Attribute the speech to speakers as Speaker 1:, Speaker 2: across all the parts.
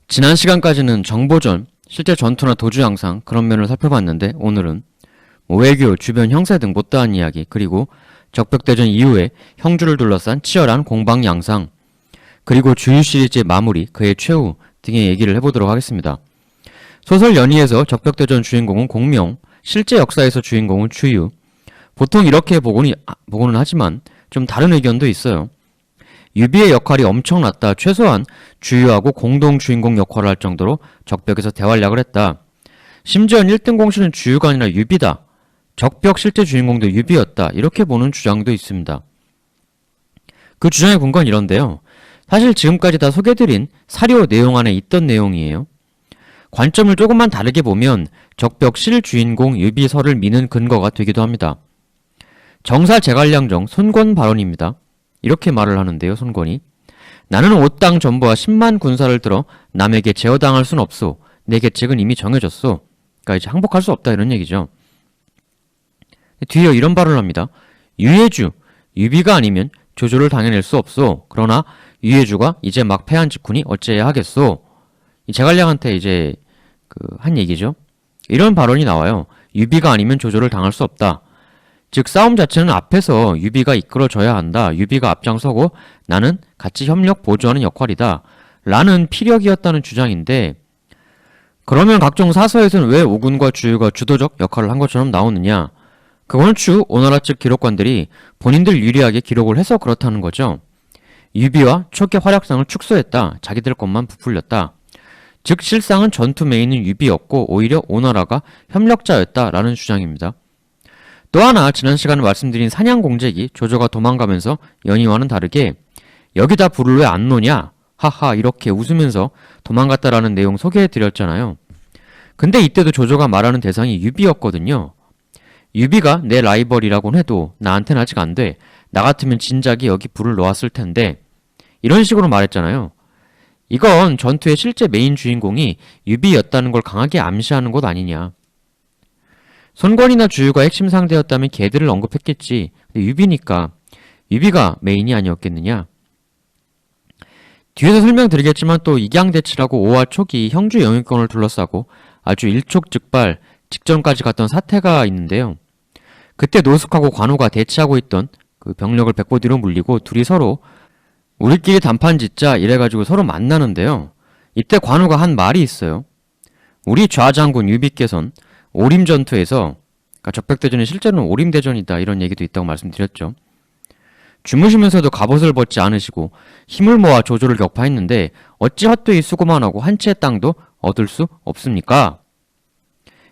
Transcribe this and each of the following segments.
Speaker 1: 지난 시간까지는 정보전, 실제 전투나 도주 양상 그런 면을 살펴봤는데 오늘은 외교, 주변 형세 등 못다한 이야기 그리고 적벽대전 이후에 형주를 둘러싼 치열한 공방 양상 그리고 주유 시리즈의 마무리, 그의 최후 등의 얘기를 해보도록 하겠습니다. 소설 연희에서 적벽대전 주인공은 공명, 실제 역사에서 주인공은 주유. 보통 이렇게 보고는 하지만 좀 다른 의견도 있어요. 유비의 역할이 엄청났다. 최소한 주유하고 공동 주인공 역할을 할 정도로 적벽에서 대활약을 했다. 심지어 1등 공신은 주유가 아니라 유비다. 적벽 실제 주인공도 유비였다. 이렇게 보는 주장도 있습니다. 그 주장의 근거는 이런데요. 사실 지금까지 다 소개드린 사료 내용 안에 있던 내용이에요. 관점을 조금만 다르게 보면 적벽 실주인공 유비설을 미는 근거가 되기도 합니다. 정사 제갈량정 손권 발언입니다. 이렇게 말을 하는데요. 손권이 나는 5땅 전부와 10만 군사를 들어 남에게 제어당할 순 없소. 내 계책은 이미 정해졌소. 그러니까 이제 항복할 수 없다 이런 얘기죠. 뒤에 이런 발언을 합니다. 유예주, 유비가 아니면 조조를 당해낼 수 없소. 그러나 유예주가 이제 막 패한 직후니 어째야 하겠소. 이 제갈량한테 이제 한 얘기죠. 이런 발언이 나와요. 유비가 아니면 조조를 당할 수 없다. 즉 싸움 자체는 앞에서 유비가 이끌어줘야 한다. 유비가 앞장서고 나는 같이 협력 보조하는 역할이다. 라는 피력이었다는 주장인데 그러면 각종 사서에서는 왜 오군과 주유가 주도적 역할을 한 것처럼 나오느냐. 그거는 추후 오나라 측 기록관들이 본인들 유리하게 기록을 해서 그렇다는 거죠. 유비와 촉의 활약상을 축소했다. 자기들 것만 부풀렸다. 즉 실상은 전투 메인은 유비였고 오히려 오나라가 협력자였다라는 주장입니다. 또 하나 지난 시간에 말씀드린 사냥공작이 조조가 도망가면서 연희와는 다르게 여기다 불을 왜 안 놓냐? 하하 이렇게 웃으면서 도망갔다라는 내용 소개해드렸잖아요. 근데 이때도 조조가 말하는 대상이 유비였거든요. 유비가 내 라이벌이라곤 해도 나한테는 아직 안 돼. 나 같으면 진작에 여기 불을 놓았을 텐데 이런 식으로 말했잖아요. 이건 전투의 실제 메인 주인공이 유비였다는 걸 강하게 암시하는 것 아니냐. 손권이나 주유가 핵심 상대였다면 걔들을 언급했겠지. 근데 유비니까 유비가 메인이 아니었겠느냐. 뒤에서 설명드리겠지만 또 익양대치라고 5화 초기 형주 영유권을 둘러싸고 아주 일촉즉발 직전까지 갔던 사태가 있는데요. 그때 노숙하고 관우가 대치하고 있던 그 병력을 백보 뒤로 물리고 둘이 서로 우리끼리 단판 짓자 이래가지고 서로 만나는데요. 이때 관우가 한 말이 있어요. 우리 좌장군 유비께선 오림전투에서 그러니까 적벽대전이 실제로는 오림대전이다 이런 얘기도 있다고 말씀드렸죠. 주무시면서도 갑옷을 벗지 않으시고 힘을 모아 조조를 격파했는데 어찌 헛되이 수고만 하고 한 채의 땅도 얻을 수 없습니까?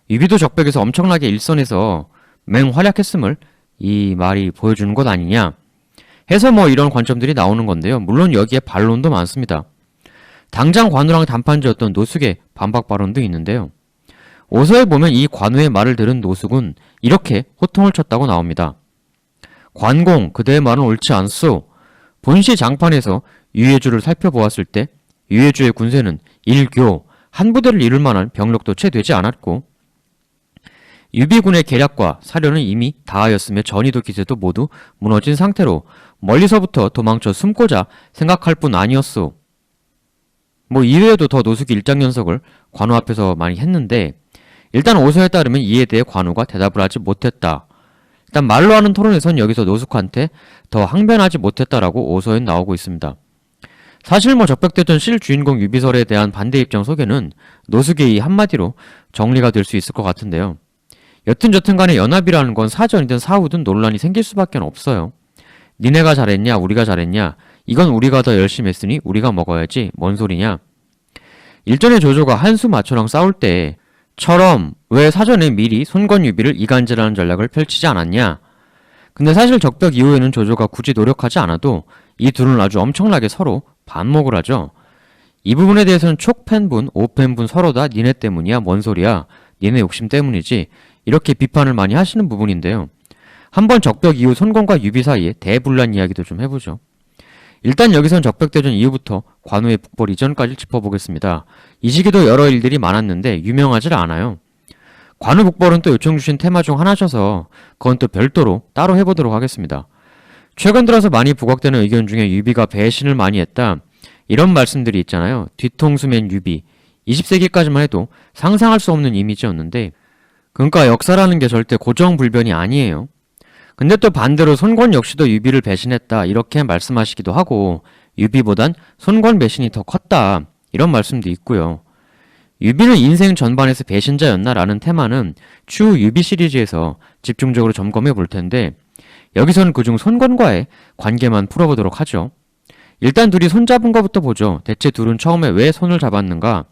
Speaker 1: 유비도 적벽에서 엄청나게 일선에서 맹활약했음을 이 말이 보여주는 것 아니냐 해서 이런 관점들이 나오는 건데요. 물론 여기에 반론도 많습니다. 당장 관우랑 단판지었던 노숙의 반박 발언도 있는데요. 오서에 보면 이 관우의 말을 들은 노숙은 이렇게 호통을 쳤다고 나옵니다. 관공, 그대의 말은 옳지 않소. 본시 장판에서 유예주를 살펴보았을 때 유예주의 군세는 일교, 한 부대를 이룰 만한 병력도 채 되지 않았고 유비군의 계략과 사료는 이미 다하였으며 전의도 기세도 모두 무너진 상태로 멀리서부터 도망쳐 숨고자 생각할 뿐 아니었소. 이외에도 더 노숙이 일장연석을 관우 앞에서 많이 했는데 일단 오서에 따르면 이에 대해 관우가 대답을 하지 못했다. 일단 말로 하는 토론에선 여기서 노숙한테 더 항변하지 못했다라고 오서에 나오고 있습니다. 사실 적벽대전 실주인공 유비설에 대한 반대 입장 소개는 노숙의 이 한마디로 정리가 될 수 있을 것 같은데요. 여튼저튼 간에 연합이라는 건 사전이든 사후든 논란이 생길 수밖에 없어요. 니네가 잘했냐 우리가 잘했냐 이건 우리가 더 열심히 했으니 우리가 먹어야지 뭔 소리냐. 일전에 조조가 한수 마초랑 싸울 때처럼 왜 사전에 미리 손권 유비를 이간질하는 전략을 펼치지 않았냐. 근데 사실 적벽 이후에는 조조가 굳이 노력하지 않아도 이 둘은 아주 엄청나게 서로 반목을 하죠. 이 부분에 대해서는 촉팬분, 오팬분 서로 다 니네 때문이야 뭔 소리야 니네 욕심 때문이지 이렇게 비판을 많이 하시는 부분인데요. 한번 적벽 이후 손권과 유비 사이에 대분란 이야기도 좀 해보죠. 일단 여기선 적벽대전 이후부터 관우의 북벌 이전까지 짚어보겠습니다. 이 시기도 여러 일들이 많았는데 유명하질 않아요. 관우 북벌은 또 요청 주신 테마 중 하나셔서 그건 또 별도로 따로 해보도록 하겠습니다. 최근 들어서 많이 부각되는 의견 중에 유비가 배신을 많이 했다. 이런 말씀들이 있잖아요. 뒤통수 맨 유비. 20세기까지만 해도 상상할 수 없는 이미지였는데, 그러니까 역사라는 게 절대 고정불변이 아니에요. 근데 또 반대로 손권 역시도 유비를 배신했다 이렇게 말씀하시기도 하고, 유비보단 손권 배신이 더 컸다 이런 말씀도 있고요. 유비는 인생 전반에서 배신자였나 라는 테마는 추후 유비 시리즈에서 집중적으로 점검해 볼 텐데, 여기서는 그중 손권과의 관계만 풀어보도록 하죠. 일단 둘이 손잡은 거부터 보죠. 대체 둘은 처음에 왜 손을 잡았는가?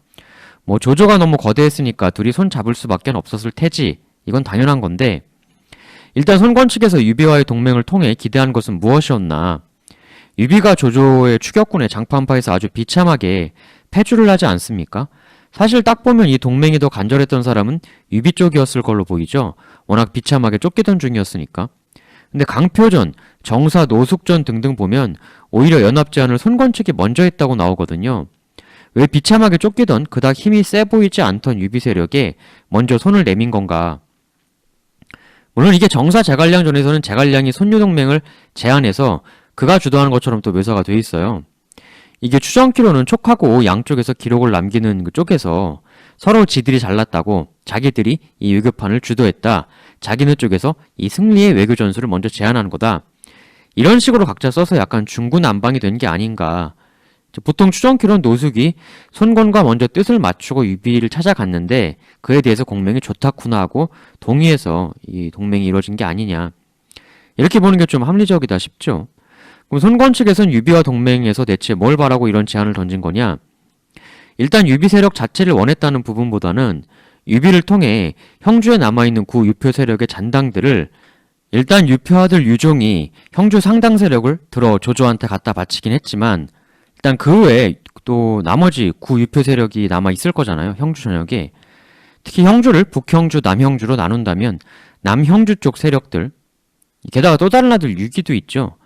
Speaker 1: 뭐 조조가 너무 거대했으니까 둘이 손 잡을 수밖에 없었을 테지. 이건 당연한 건데, 일단 손권 측에서 유비와의 동맹을 통해 기대한 것은 무엇이었나? 유비가 조조의 추격군의 장판파에서 아주 비참하게 패주를 하지 않습니까? 사실 딱 보면 이 동맹이 더 간절했던 사람은 유비 쪽이었을 걸로 보이죠. 워낙 비참하게 쫓기던 중이었으니까. 근데 강표전, 정사, 노숙전 등등 보면 오히려 연합 제안을 손권 측이 먼저 했다고 나오거든요. 왜 비참하게 쫓기던 그닥 힘이 세 보이지 않던 유비 세력에 먼저 손을 내민 건가? 물론 이게 정사 제갈량전에서는 제갈량이 손유동맹을 제안해서 그가 주도하는 것처럼 또 묘사가 돼 있어요. 이게 추정키로는 촉하고 양쪽에서 기록을 남기는 그 쪽에서 서로 지들이 잘났다고 자기들이 이 외교판을 주도했다. 자기네 쪽에서 이 승리의 외교 전술을 먼저 제안하는 거다. 이런 식으로 각자 써서 약간 중구난방이 된 게 아닌가. 보통 추정키로는 노숙이 손권과 먼저 뜻을 맞추고 유비를 찾아갔는데 그에 대해서 공맹이 좋다구나 하고 동의해서 이 동맹이 이루어진 게 아니냐. 이렇게 보는 게 좀 합리적이다 싶죠. 그럼 손권 측에선 유비와 동맹에서 대체 뭘 바라고 이런 제안을 던진 거냐? 일단 유비 세력 자체를 원했다는 부분보다는 유비를 통해 형주에 남아있는 구 유표 세력의 잔당들을 일단 유표 아들 유종이 형주 상당 세력을 들어 조조한테 갖다 바치긴 했지만 일단 그 외에 또 나머지 구 유표 세력이 남아있을 거잖아요. 형주 전역에. 특히 형주를 북형주, 남형주로 나눈다면 남형주 쪽 세력들, 게다가 또 다른 아들 유기도 있죠.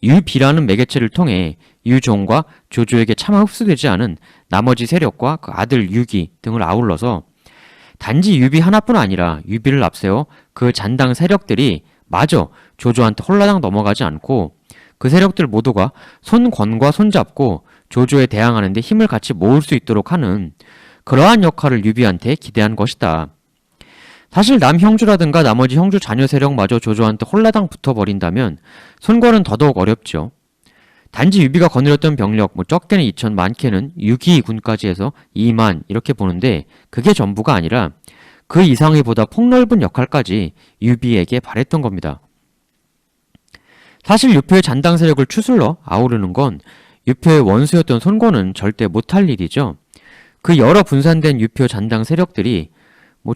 Speaker 1: 유비라는 매개체를 통해 유종과 조조에게 차마 흡수되지 않은 나머지 세력과 그 아들 유기 등을 아울러서 단지 유비 하나뿐 아니라 유비를 앞세워 그 잔당 세력들이 마저 조조한테 홀라당 넘어가지 않고 그 세력들 모두가 손권과 손잡고 조조에 대항하는 데 힘을 같이 모을 수 있도록 하는 그러한 역할을 유비한테 기대한 것이다. 사실 남형주라든가 나머지 형주 자녀 세력마저 조조한테 홀라당 붙어버린다면 손권은 더더욱 어렵죠. 단지 유비가 거느렸던 병력 적게는 2천, 많게는 6기군까지 해서 2만 이렇게 보는데 그게 전부가 아니라 그 이상의 보다 폭넓은 역할까지 유비에게 바랬던 겁니다. 사실 유표의 잔당 세력을 추슬러 아우르는 건 유표의 원수였던 손권은 절대 못할 일이죠. 그 여러 분산된 유표 잔당 세력들이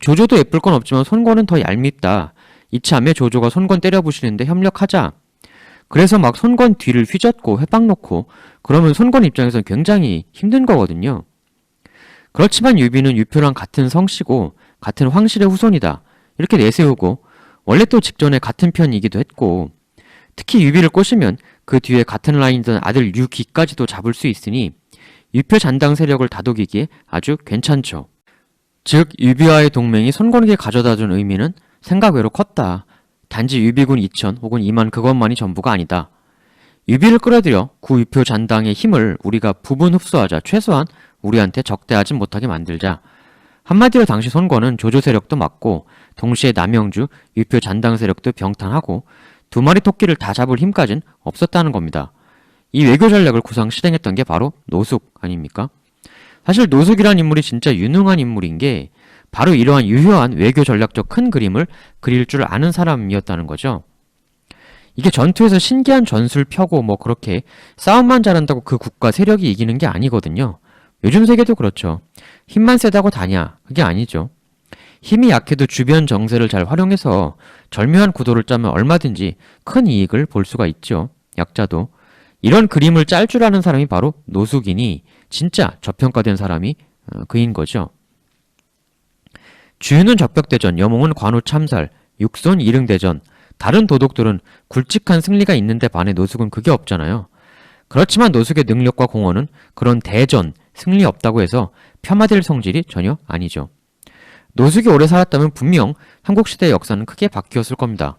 Speaker 1: 조조도 예쁠 건 없지만 손권은 더 얄밉다. 이참에 조조가 손권 때려부시는데 협력하자. 그래서 막 손권 뒤를 휘젓고 회방 놓고 그러면 손권 입장에서는 굉장히 힘든 거거든요. 그렇지만 유비는 유표랑 같은 성씨고 같은 황실의 후손이다. 이렇게 내세우고 원래 또 직전에 같은 편이기도 했고 특히 유비를 꼬시면 그 뒤에 같은 라인이던 아들 유기까지도 잡을 수 있으니 유표 잔당 세력을 다독이기에 아주 괜찮죠. 즉 유비와의 동맹이 손권에게 가져다준 의미는 생각 외로 컸다. 단지 유비군 2천 혹은 2만 그것만이 전부가 아니다. 유비를 끌어들여 구 유표 잔당의 힘을 우리가 부분 흡수하자. 최소한 우리한테 적대하지 못하게 만들자. 한마디로 당시 손권은 조조 세력도 막고 동시에 남영주 유표 잔당 세력도 병탄하고 두 마리 토끼를 다 잡을 힘까진 없었다는 겁니다. 이 외교 전략을 구상 실행했던 게 바로 노숙 아닙니까? 사실 노숙이란 인물이 진짜 유능한 인물인 게 바로 이러한 유효한 외교 전략적 큰 그림을 그릴 줄 아는 사람이었다는 거죠. 이게 전투에서 신기한 전술 펴고 그렇게 싸움만 잘한다고 그 국가 세력이 이기는 게 아니거든요. 요즘 세계도 그렇죠. 힘만 세다고 다냐? 그게 아니죠. 힘이 약해도 주변 정세를 잘 활용해서 절묘한 구도를 짜면 얼마든지 큰 이익을 볼 수가 있죠. 약자도. 이런 그림을 짤 줄 아는 사람이 바로 노숙이니 진짜 저평가된 사람이 그인 거죠. 주유는 적벽대전, 여몽은 관우 참살, 육손 이릉대전. 다른 도독들은 굵직한 승리가 있는데 반해 노숙은 그게 없잖아요. 그렇지만 노숙의 능력과 공헌은 그런 대전, 승리 없다고 해서 폄하될 성질이 전혀 아니죠. 노숙이 오래 살았다면 분명 한국시대의 역사는 크게 바뀌었을 겁니다.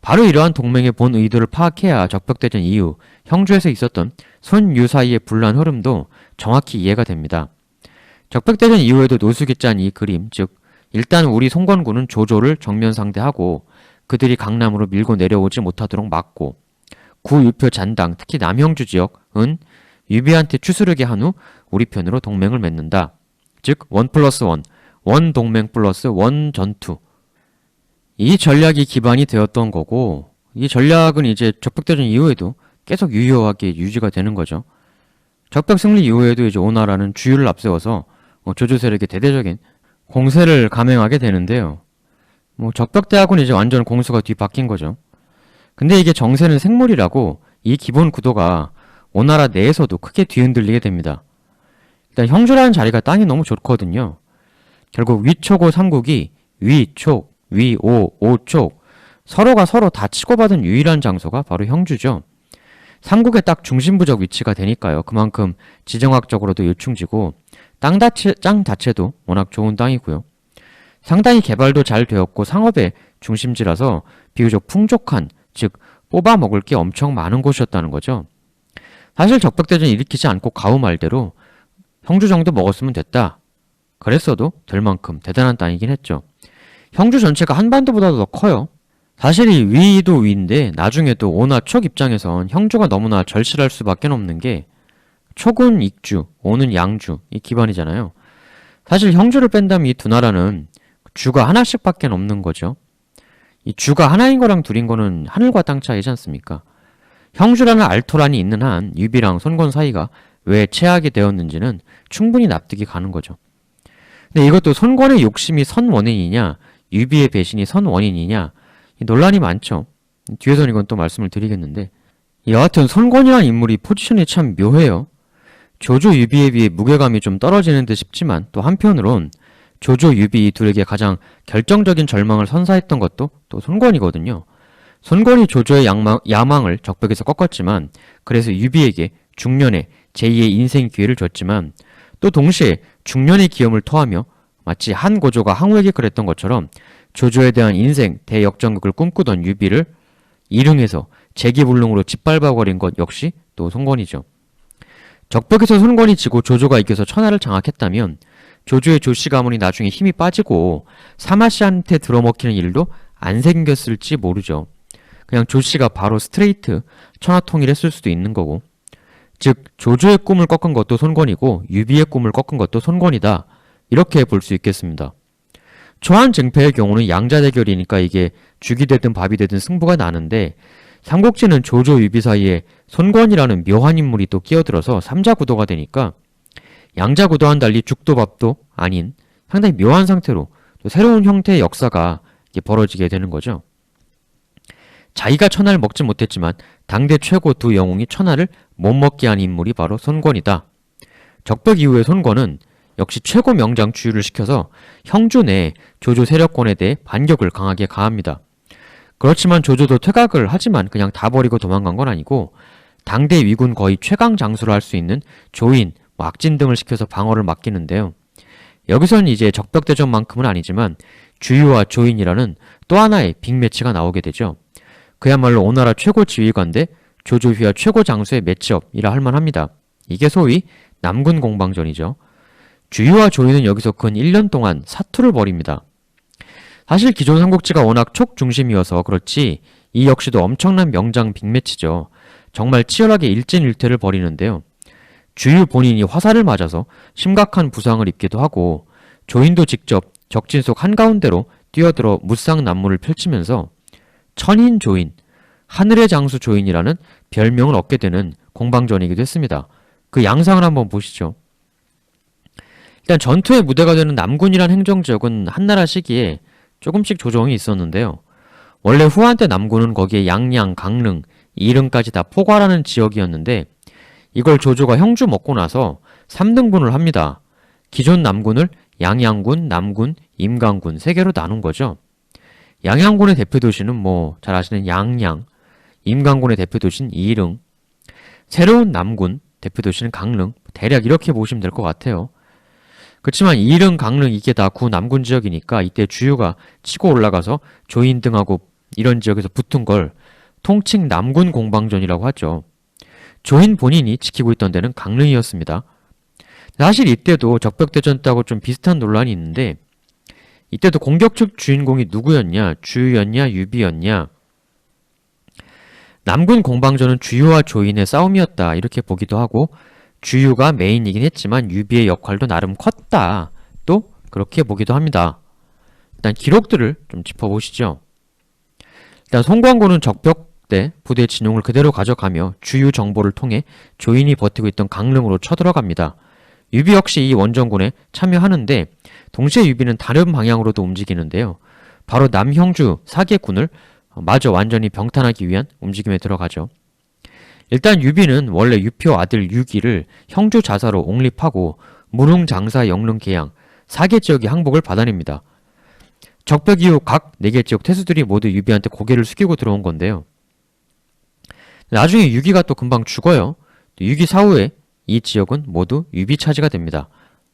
Speaker 1: 바로 이러한 동맹의 본 의도를 파악해야 적벽대전 이후 형주에서 있었던 손유 사이의 분란 흐름도 정확히 이해가 됩니다. 적벽대전 이후에도 노숙이 짠 이 그림, 즉 일단 우리 송건군은 조조를 정면 상대하고 그들이 강남으로 밀고 내려오지 못하도록 막고 구유표 잔당, 특히 남형주 지역은 유비한테 추스르게 한 후 우리 편으로 동맹을 맺는다. 즉 1+1, 원 동맹 플러스 원 전투. 이 전략이 기반이 되었던 거고 이 전략은 이제 적벽대전 이후에도 계속 유효하게 유지가 되는 거죠. 적벽 승리 이후에도 이제 오나라는 주유를 앞세워서 조조 세력의 대대적인 공세를 감행하게 되는데요. 적벽대하고는 이제 완전 공수가 뒤바뀐 거죠. 근데 이게 정세는 생물이라고 이 기본 구도가 오나라 내에서도 크게 뒤흔들리게 됩니다. 일단 형주라는 자리가 땅이 너무 좋거든요. 결국 위초고 삼국이 위촉, 위오, 오촉 서로가 서로 다 치고받은 유일한 장소가 바로 형주죠. 삼국의 딱 중심부적 위치가 되니까요. 그만큼 지정학적으로도 요충지고 땅 자체도 워낙 좋은 땅이고요. 상당히 개발도 잘 되었고 상업의 중심지라서 비교적 풍족한, 즉 뽑아 먹을 게 엄청 많은 곳이었다는 거죠. 사실 적벽대전 일으키지 않고 가우 말대로 형주 정도 먹었으면 됐다. 그랬어도 될 만큼 대단한 땅이긴 했죠. 형주 전체가 한반도보다도 더 커요. 사실 이 위도 위인데 나중에도 오나 촉 입장에선 형주가 너무나 절실할 수밖에 없는 게 촉은 익주, 오는 양주, 이 기반이잖아요. 사실 형주를 뺀다면 이 두 나라는 주가 하나씩 밖에 없는 거죠. 이 주가 하나인 거랑 둘인 거는 하늘과 땅 차이지 않습니까? 형주라는 알토란이 있는 한 유비랑 손권 사이가 왜 최악이 되었는지는 충분히 납득이 가는 거죠. 근데 이것도 손권의 욕심이 선 원인이냐, 유비의 배신이 선 원인이냐, 논란이 많죠. 뒤에서는 이건 또 말씀을 드리겠는데, 여하튼 손권이라는 인물이 포지션이 참 묘해요. 조조 유비에 비해 무게감이 좀 떨어지는 듯 싶지만 또 한편으론 조조 유비 이 둘에게 가장 결정적인 절망을 선사했던 것도 또 손권이거든요. 손권이 조조의 야망을 적벽에서 꺾었지만 그래서 유비에게 중년의 제2의 인생 기회를 줬지만 또 동시에 중년의 기염을 토하며 마치 한 고조가 항우에게 그랬던 것처럼 조조에 대한 인생 대역전극을 꿈꾸던 유비를 이릉에서 재기불능으로 짓밟아버린 것 역시 또 손권이죠. 적벽에서 손권이 지고 조조가 이겨서 천하를 장악했다면 조조의 조씨 가문이 나중에 힘이 빠지고 사마씨한테 들어먹히는 일도 안 생겼을지 모르죠. 그냥 조씨가 바로 스트레이트 천하 통일했을 수도 있는 거고, 즉 조조의 꿈을 꺾은 것도 손권이고 유비의 꿈을 꺾은 것도 손권이다, 이렇게 볼 수 있겠습니다. 초안 증패의 경우는 양자 대결이니까 이게 죽이 되든 밥이 되든 승부가 나는데 삼국지는 조조 유비 사이에 손권이라는 묘한 인물이 또 끼어들어서 삼자 구도가 되니까 양자 구도와는 달리 죽도 밥도 아닌 상당히 묘한 상태로 또 새로운 형태의 역사가 벌어지게 되는 거죠. 자기가 천하를 먹지 못했지만 당대 최고 두 영웅이 천하를 못 먹게 한 인물이 바로 손권이다. 적벽 이후의 손권은 역시 최고 명장 주유를 시켜서 형주 내 조조 세력권에 대해 반격을 강하게 가합니다. 그렇지만 조조도 퇴각을 하지만 그냥 다 버리고 도망간 건 아니고 당대 위군 거의 최강 장수를 할 수 있는 조인, 악진 등을 시켜서 방어를 맡기는데요. 여기선 이제 적벽대전만큼은 아니지만 주유와 조인이라는 또 하나의 빅매치가 나오게 되죠. 그야말로 오나라 최고 지휘관 대 조조휘하 최고 장수의 매치업이라 할 만합니다. 이게 소위 남군 공방전이죠. 주유와 조인은 여기서 근 1년 동안 사투를 벌입니다. 사실 기존 삼국지가 워낙 촉 중심이어서 그렇지 이 역시도 엄청난 명장 빅매치죠. 정말 치열하게 일진일퇴를 벌이는데요. 주유 본인이 화살을 맞아서 심각한 부상을 입기도 하고 조인도 직접 적진 속 한가운데로 뛰어들어 무쌍난무를 펼치면서 천인조인, 하늘의 장수 조인이라는 별명을 얻게 되는 공방전이기도 했습니다. 그 양상을 한번 보시죠. 일단 전투의 무대가 되는 남군이란 행정지역은 한나라 시기에 조금씩 조정이 있었는데요. 원래 후한 때 남군은 거기에 양양, 강릉, 이릉까지 다 포괄하는 지역이었는데 이걸 조조가 형주 먹고 나서 3등분을 합니다. 기존 남군을 양양군, 남군, 임강군 세 개로 나눈 거죠. 양양군의 대표 도시는 뭐 잘 아시는 양양, 임강군의 대표 도시는 이릉, 새로운 남군 대표 도시는 강릉, 대략 이렇게 보시면 될 것 같아요. 그렇지만 이릉, 강릉 이게 다 구 남군 지역이니까 이때 주유가 치고 올라가서 조인 등하고 이런 지역에서 붙은 걸 통칭 남군 공방전이라고 하죠. 조인 본인이 지키고 있던 데는 강릉이었습니다. 사실 이때도 적벽대전 때하고 좀 비슷한 논란이 있는데 이때도 공격 측 주인공이 누구였냐? 주유였냐? 유비였냐? 남군 공방전은 주유와 조인의 싸움이었다 이렇게 보기도 하고 주유가 메인이긴 했지만 유비의 역할도 나름 컸다 또 그렇게 보기도 합니다. 일단 기록들을 좀 짚어보시죠. 일단 송광고는 적벽대 부대 진용을 그대로 가져가며 주유 정보를 통해 조인이 버티고 있던 강릉으로 쳐들어갑니다. 유비 역시 이 원정군에 참여하는데 동시에 유비는 다른 방향으로도 움직이는데요. 바로 남형주 사계군을 마저 완전히 병탄하기 위한 움직임에 들어가죠. 일단 유비는 원래 유표 아들 유기를 형주 자사로 옹립하고 무릉 장사 영릉 계양 4개 지역의 항복을 받아냅니다. 적벽 이후 각 4개 지역 태수들이 모두 유비한테 고개를 숙이고 들어온 건데요. 나중에 유기가 또 금방 죽어요. 유기 사후에 이 지역은 모두 유비 차지가 됩니다.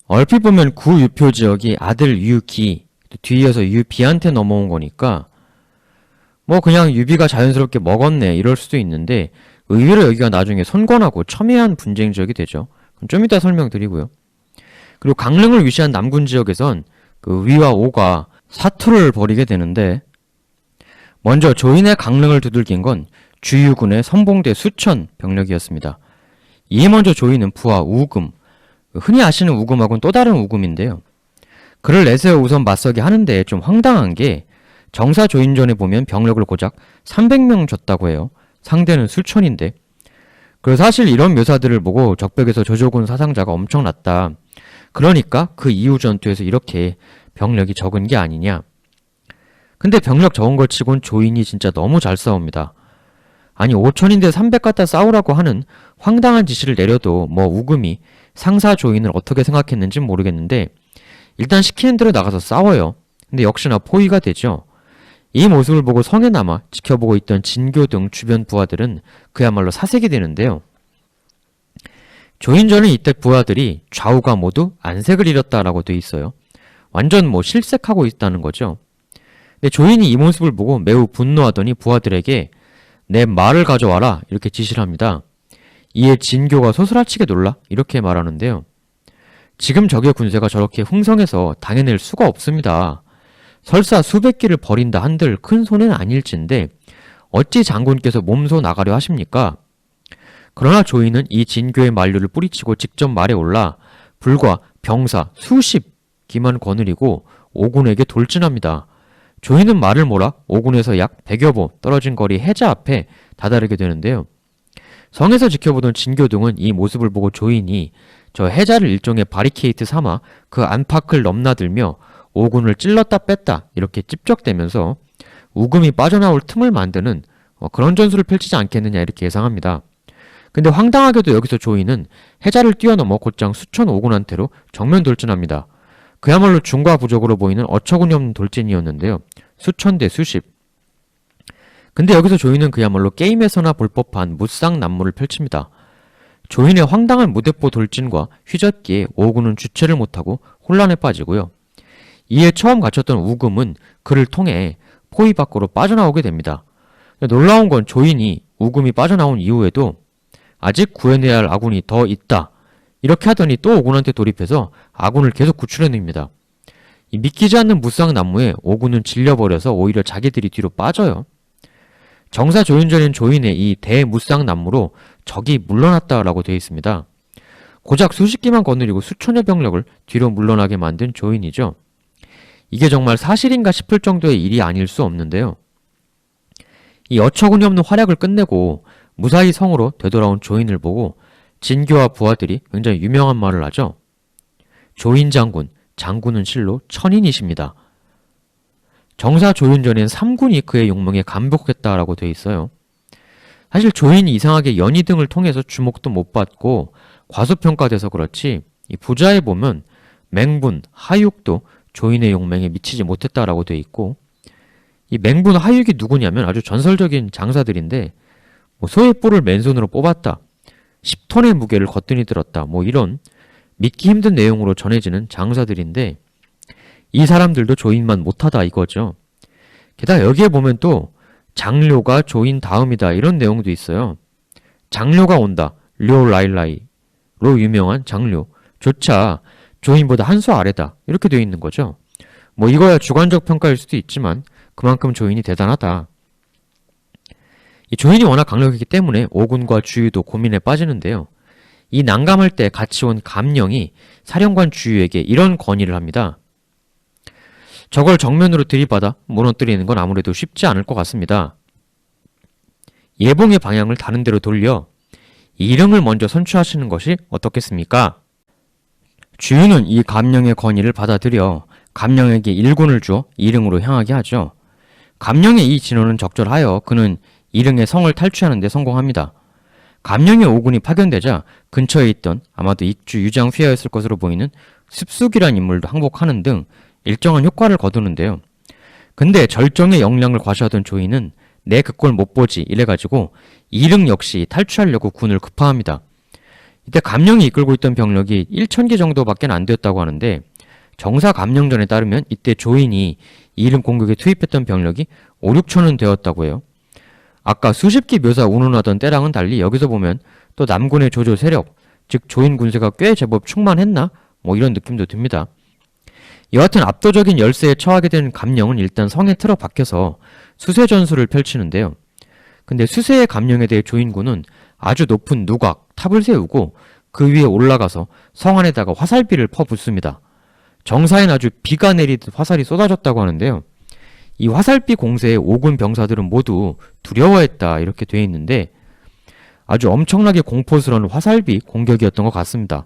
Speaker 1: 얼핏 보면 구유표 지역이 아들 유기, 뒤이어서 유비한테 넘어온 거니까 뭐 그냥 유비가 자연스럽게 먹었네 이럴 수도 있는데 의외로 여기가 나중에 손권하고 첨예한 분쟁 지역이 되죠. 좀 이따 설명드리고요. 그리고 강릉을 위시한 남군 지역에선 그 위와 오가 사투를 벌이게 되는데 먼저 조인의 강릉을 두들긴 건 주유군의 선봉대 수천 병력이었습니다. 이에 먼저 조인은 부하 우금, 흔히 아시는 우금하고는 또 다른 우금인데요. 그를 내세워 우선 맞서게 하는데 좀 황당한 게 정사 조인전에 보면 병력을 고작 300명 줬다고 해요. 상대는 수천인데. 그래서 사실 이런 묘사들을 보고 적벽에서 조조군 사상자가 엄청났다. 그러니까 그 이후 전투에서 이렇게 병력이 적은 게 아니냐. 근데 병력 적은 걸 치곤 조인이 진짜 너무 잘 싸웁니다. 아니 5천인데 300 갖다 싸우라고 하는 황당한 지시를 내려도 뭐 우금이 상사 조인을 어떻게 생각했는지 모르겠는데 일단 시키는 대로 나가서 싸워요. 근데 역시나 포위가 되죠. 이 모습을 보고 성에 남아 지켜보고 있던 진교 등 주변 부하들은 그야말로 사색이 되는데요. 조인전은 이때 부하들이 좌우가 모두 안색을 잃었다라고 돼 있어요. 완전 뭐 실색하고 있다는 거죠. 근데 조인이 이 모습을 보고 매우 분노하더니 부하들에게 내 말을 가져와라 이렇게 지시를 합니다. 이에 진교가 소스라치게 놀라 이렇게 말하는데요. 지금 적의 군세가 저렇게 흥성해서 당해낼 수가 없습니다. 설사 수백 기를 버린다 한들 큰 손해는 아닐진데 어찌 장군께서 몸소 나가려 하십니까? 그러나 조인은 이 진교의 만류를 뿌리치고 직접 말에 올라 불과 병사 수십 기만 거느리고 오군에게 돌진합니다. 조인은 말을 몰아 오군에서 약 100여 보 떨어진 거리 해자 앞에 다다르게 되는데요. 성에서 지켜보던 진교 등은 이 모습을 보고 조인이 저 해자를 일종의 바리케이트 삼아 그 안팎을 넘나들며 오군을 찔렀다 뺐다 이렇게 찝적대면서 우금이 빠져나올 틈을 만드는 그런 전술을 펼치지 않겠느냐 이렇게 예상합니다. 근데 황당하게도 여기서 조인은 해자를 뛰어넘어 곧장 수천 오군한테로 정면 돌진합니다. 그야말로 중과 부족으로 보이는 어처구니 없는 돌진이었는데요. 수천 대 수십. 근데 여기서 조인은 그야말로 게임에서나 볼 법한 무쌍 난무를 펼칩니다. 조인의 황당한 무대포 돌진과 휘젓기에 오군은 주체를 못하고 혼란에 빠지고요. 이에 처음 갇혔던 우금은 그를 통해 포위 밖으로 빠져나오게 됩니다. 놀라운 건 조인이 우금이 빠져나온 이후에도 아직 구해내야 할 아군이 더 있다. 이렇게 하더니 또 오군한테 돌입해서 아군을 계속 구출해냅니다. 이 믿기지 않는 무쌍 난무에 오군은 질려버려서 오히려 자기들이 뒤로 빠져요. 정사 조윤전인 조인의 이 대무쌍 난무로 적이 물러났다라고 되어 있습니다. 고작 수십 기만 거느리고 수천여 병력을 뒤로 물러나게 만든 조인이죠. 이게 정말 사실인가 싶을 정도의 일이 아닐 수 없는데요. 이 어처구니 없는 활약을 끝내고 무사히 성으로 되돌아온 조인을 보고 진교와 부하들이 굉장히 유명한 말을 하죠. 조인 장군, 장군은 실로 천인이십니다. 정사 조윤전엔 3군이 그의 용명에 감복했다라고 되어 있어요. 사실 조인이 이상하게 연희 등을 통해서 주목도 못 받고 과소평가돼서 그렇지 이 부자에 보면 맹분, 하육도 조인의 용맹에 미치지 못했다라고 되어 있고 이 맹분, 하육이 누구냐면 아주 전설적인 장사들인데 뭐 소의 뿔을 맨손으로 뽑았다. 10톤의 무게를 거뜬히 들었다. 뭐 이런 믿기 힘든 내용으로 전해지는 장사들인데 이 사람들도 조인만 못하다 이거죠. 게다가 여기에 보면 또 장료가 조인 다음이다 이런 내용도 있어요. 장료가 온다. 료라일라이로 유명한 장료 조차 조인보다 한 수 아래다 이렇게 되어 있는 거죠. 뭐 이거야 주관적 평가일 수도 있지만 그만큼 조인이 대단하다. 이 조인이 워낙 강력했기 때문에 오군과 주유도 고민에 빠지는데요. 이 난감할 때 같이 온 감령이 사령관 주유에게 이런 건의를 합니다. 저걸 정면으로 들이받아 무너뜨리는 건 아무래도 쉽지 않을 것 같습니다. 예봉의 방향을 다른 데로 돌려 이릉을 먼저 선취하시는 것이 어떻겠습니까? 주유는 이 감령의 건의를 받아들여 감령에게 일군을 주어 이릉으로 향하게 하죠. 감령의 이 진호는 적절하여 그는 이릉의 성을 탈취하는 데 성공합니다. 감령의 오군이 파견되자 근처에 있던 아마도 익주 유장 휘하였을 것으로 보이는 습숙이란 인물도 항복하는 등 일정한 효과를 거두는데요. 근데 절정의 역량을 과시하던 조이는 내 그 꼴 못 보지 이래가지고 이릉 역시 탈취하려고 군을 급파합니다. 이때 감령이 이끌고 있던 병력이 1,000개 정도밖에 안 되었다고 하는데 정사 감령전에 따르면 이때 조인이 이릉 공격에 투입했던 병력이 5, 6천은 되었다고 해요. 아까 수십 기 묘사 운운하던 때랑은 달리 여기서 보면 또 남군의 조조 세력, 즉 조인 군세가 꽤 제법 충만했나? 뭐 이런 느낌도 듭니다. 여하튼 압도적인 열세에 처하게 된 감령은 일단 성에 틀어 박혀서 수세 전술을 펼치는데요. 근데 수세의 감령에 대해 조인군은 아주 높은 누각, 탑을 세우고 그 위에 올라가서 성 안에다가 화살비를 퍼붓습니다. 정사엔 아주 비가 내리듯 화살이 쏟아졌다고 하는데요. 이 화살비 공세에 오군 병사들은 모두 두려워했다 이렇게 되어 있는데 아주 엄청나게 공포스러운 화살비 공격이었던 것 같습니다.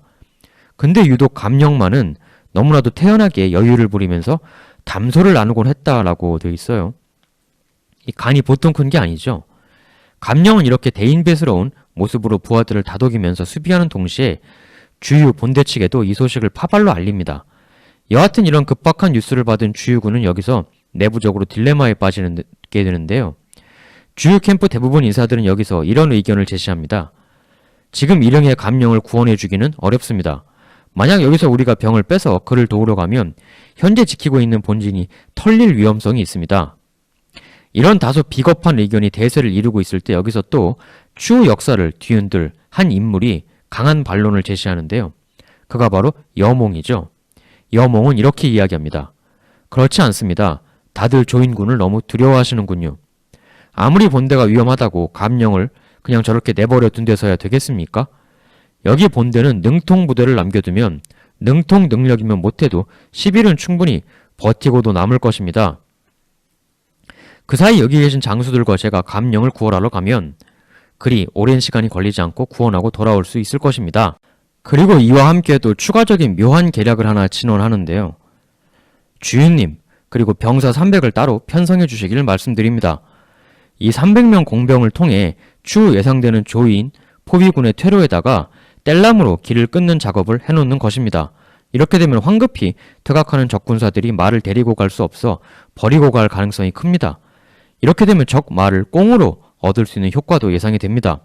Speaker 1: 근데 유독 감령만은 너무나도 태연하게 여유를 부리면서 담소를 나누곤 했다라고 되어 있어요. 이 간이 보통 큰 게 아니죠. 감령은 이렇게 대인배스러운 모습으로 부하들을 다독이면서 수비하는 동시에 주유 본대 측에도 이 소식을 파발로 알립니다. 여하튼 이런 급박한 뉴스를 받은 주유군은 여기서 내부적으로 딜레마에 빠지게 되는데요. 주유 캠프 대부분 인사들은 여기서 이런 의견을 제시합니다. 지금 이릉의 감령을 구원해주기는 어렵습니다. 만약 여기서 우리가 병을 빼서 그를 도우러 가면 현재 지키고 있는 본진이 털릴 위험성이 있습니다. 이런 다소 비겁한 의견이 대세를 이루고 있을 때 여기서 또 추후 역사를 뒤흔들 한 인물이 강한 반론을 제시하는데요. 그가 바로 여몽이죠. 여몽은 이렇게 이야기합니다. 그렇지 않습니다. 다들 조인군을 너무 두려워하시는군요. 아무리 본대가 위험하다고 감령을 그냥 저렇게 내버려 둔 데서야 되겠습니까? 여기 본대는 능통 부대를 남겨두면 능통 능력이면 못해도 10일은 충분히 버티고도 남을 것입니다. 그 사이 여기 계신 장수들과 제가 감령을 구원하러 가면 그리 오랜 시간이 걸리지 않고 구원하고 돌아올 수 있을 것입니다. 그리고 이와 함께 또 추가적인 묘한 계략을 하나 진원하는데요. 주인님, 그리고 병사 300을 따로 편성해 주시기를 말씀드립니다. 이 300명 공병을 통해 추후 예상되는 조인, 포위군의 퇴로에다가 뗄람으로 길을 끊는 작업을 해놓는 것입니다. 이렇게 되면 황급히 퇴각하는 적군사들이 말을 데리고 갈 수 없어 버리고 갈 가능성이 큽니다. 이렇게 되면 적 말을 꽁으로 얻을 수 있는 효과도 예상이 됩니다.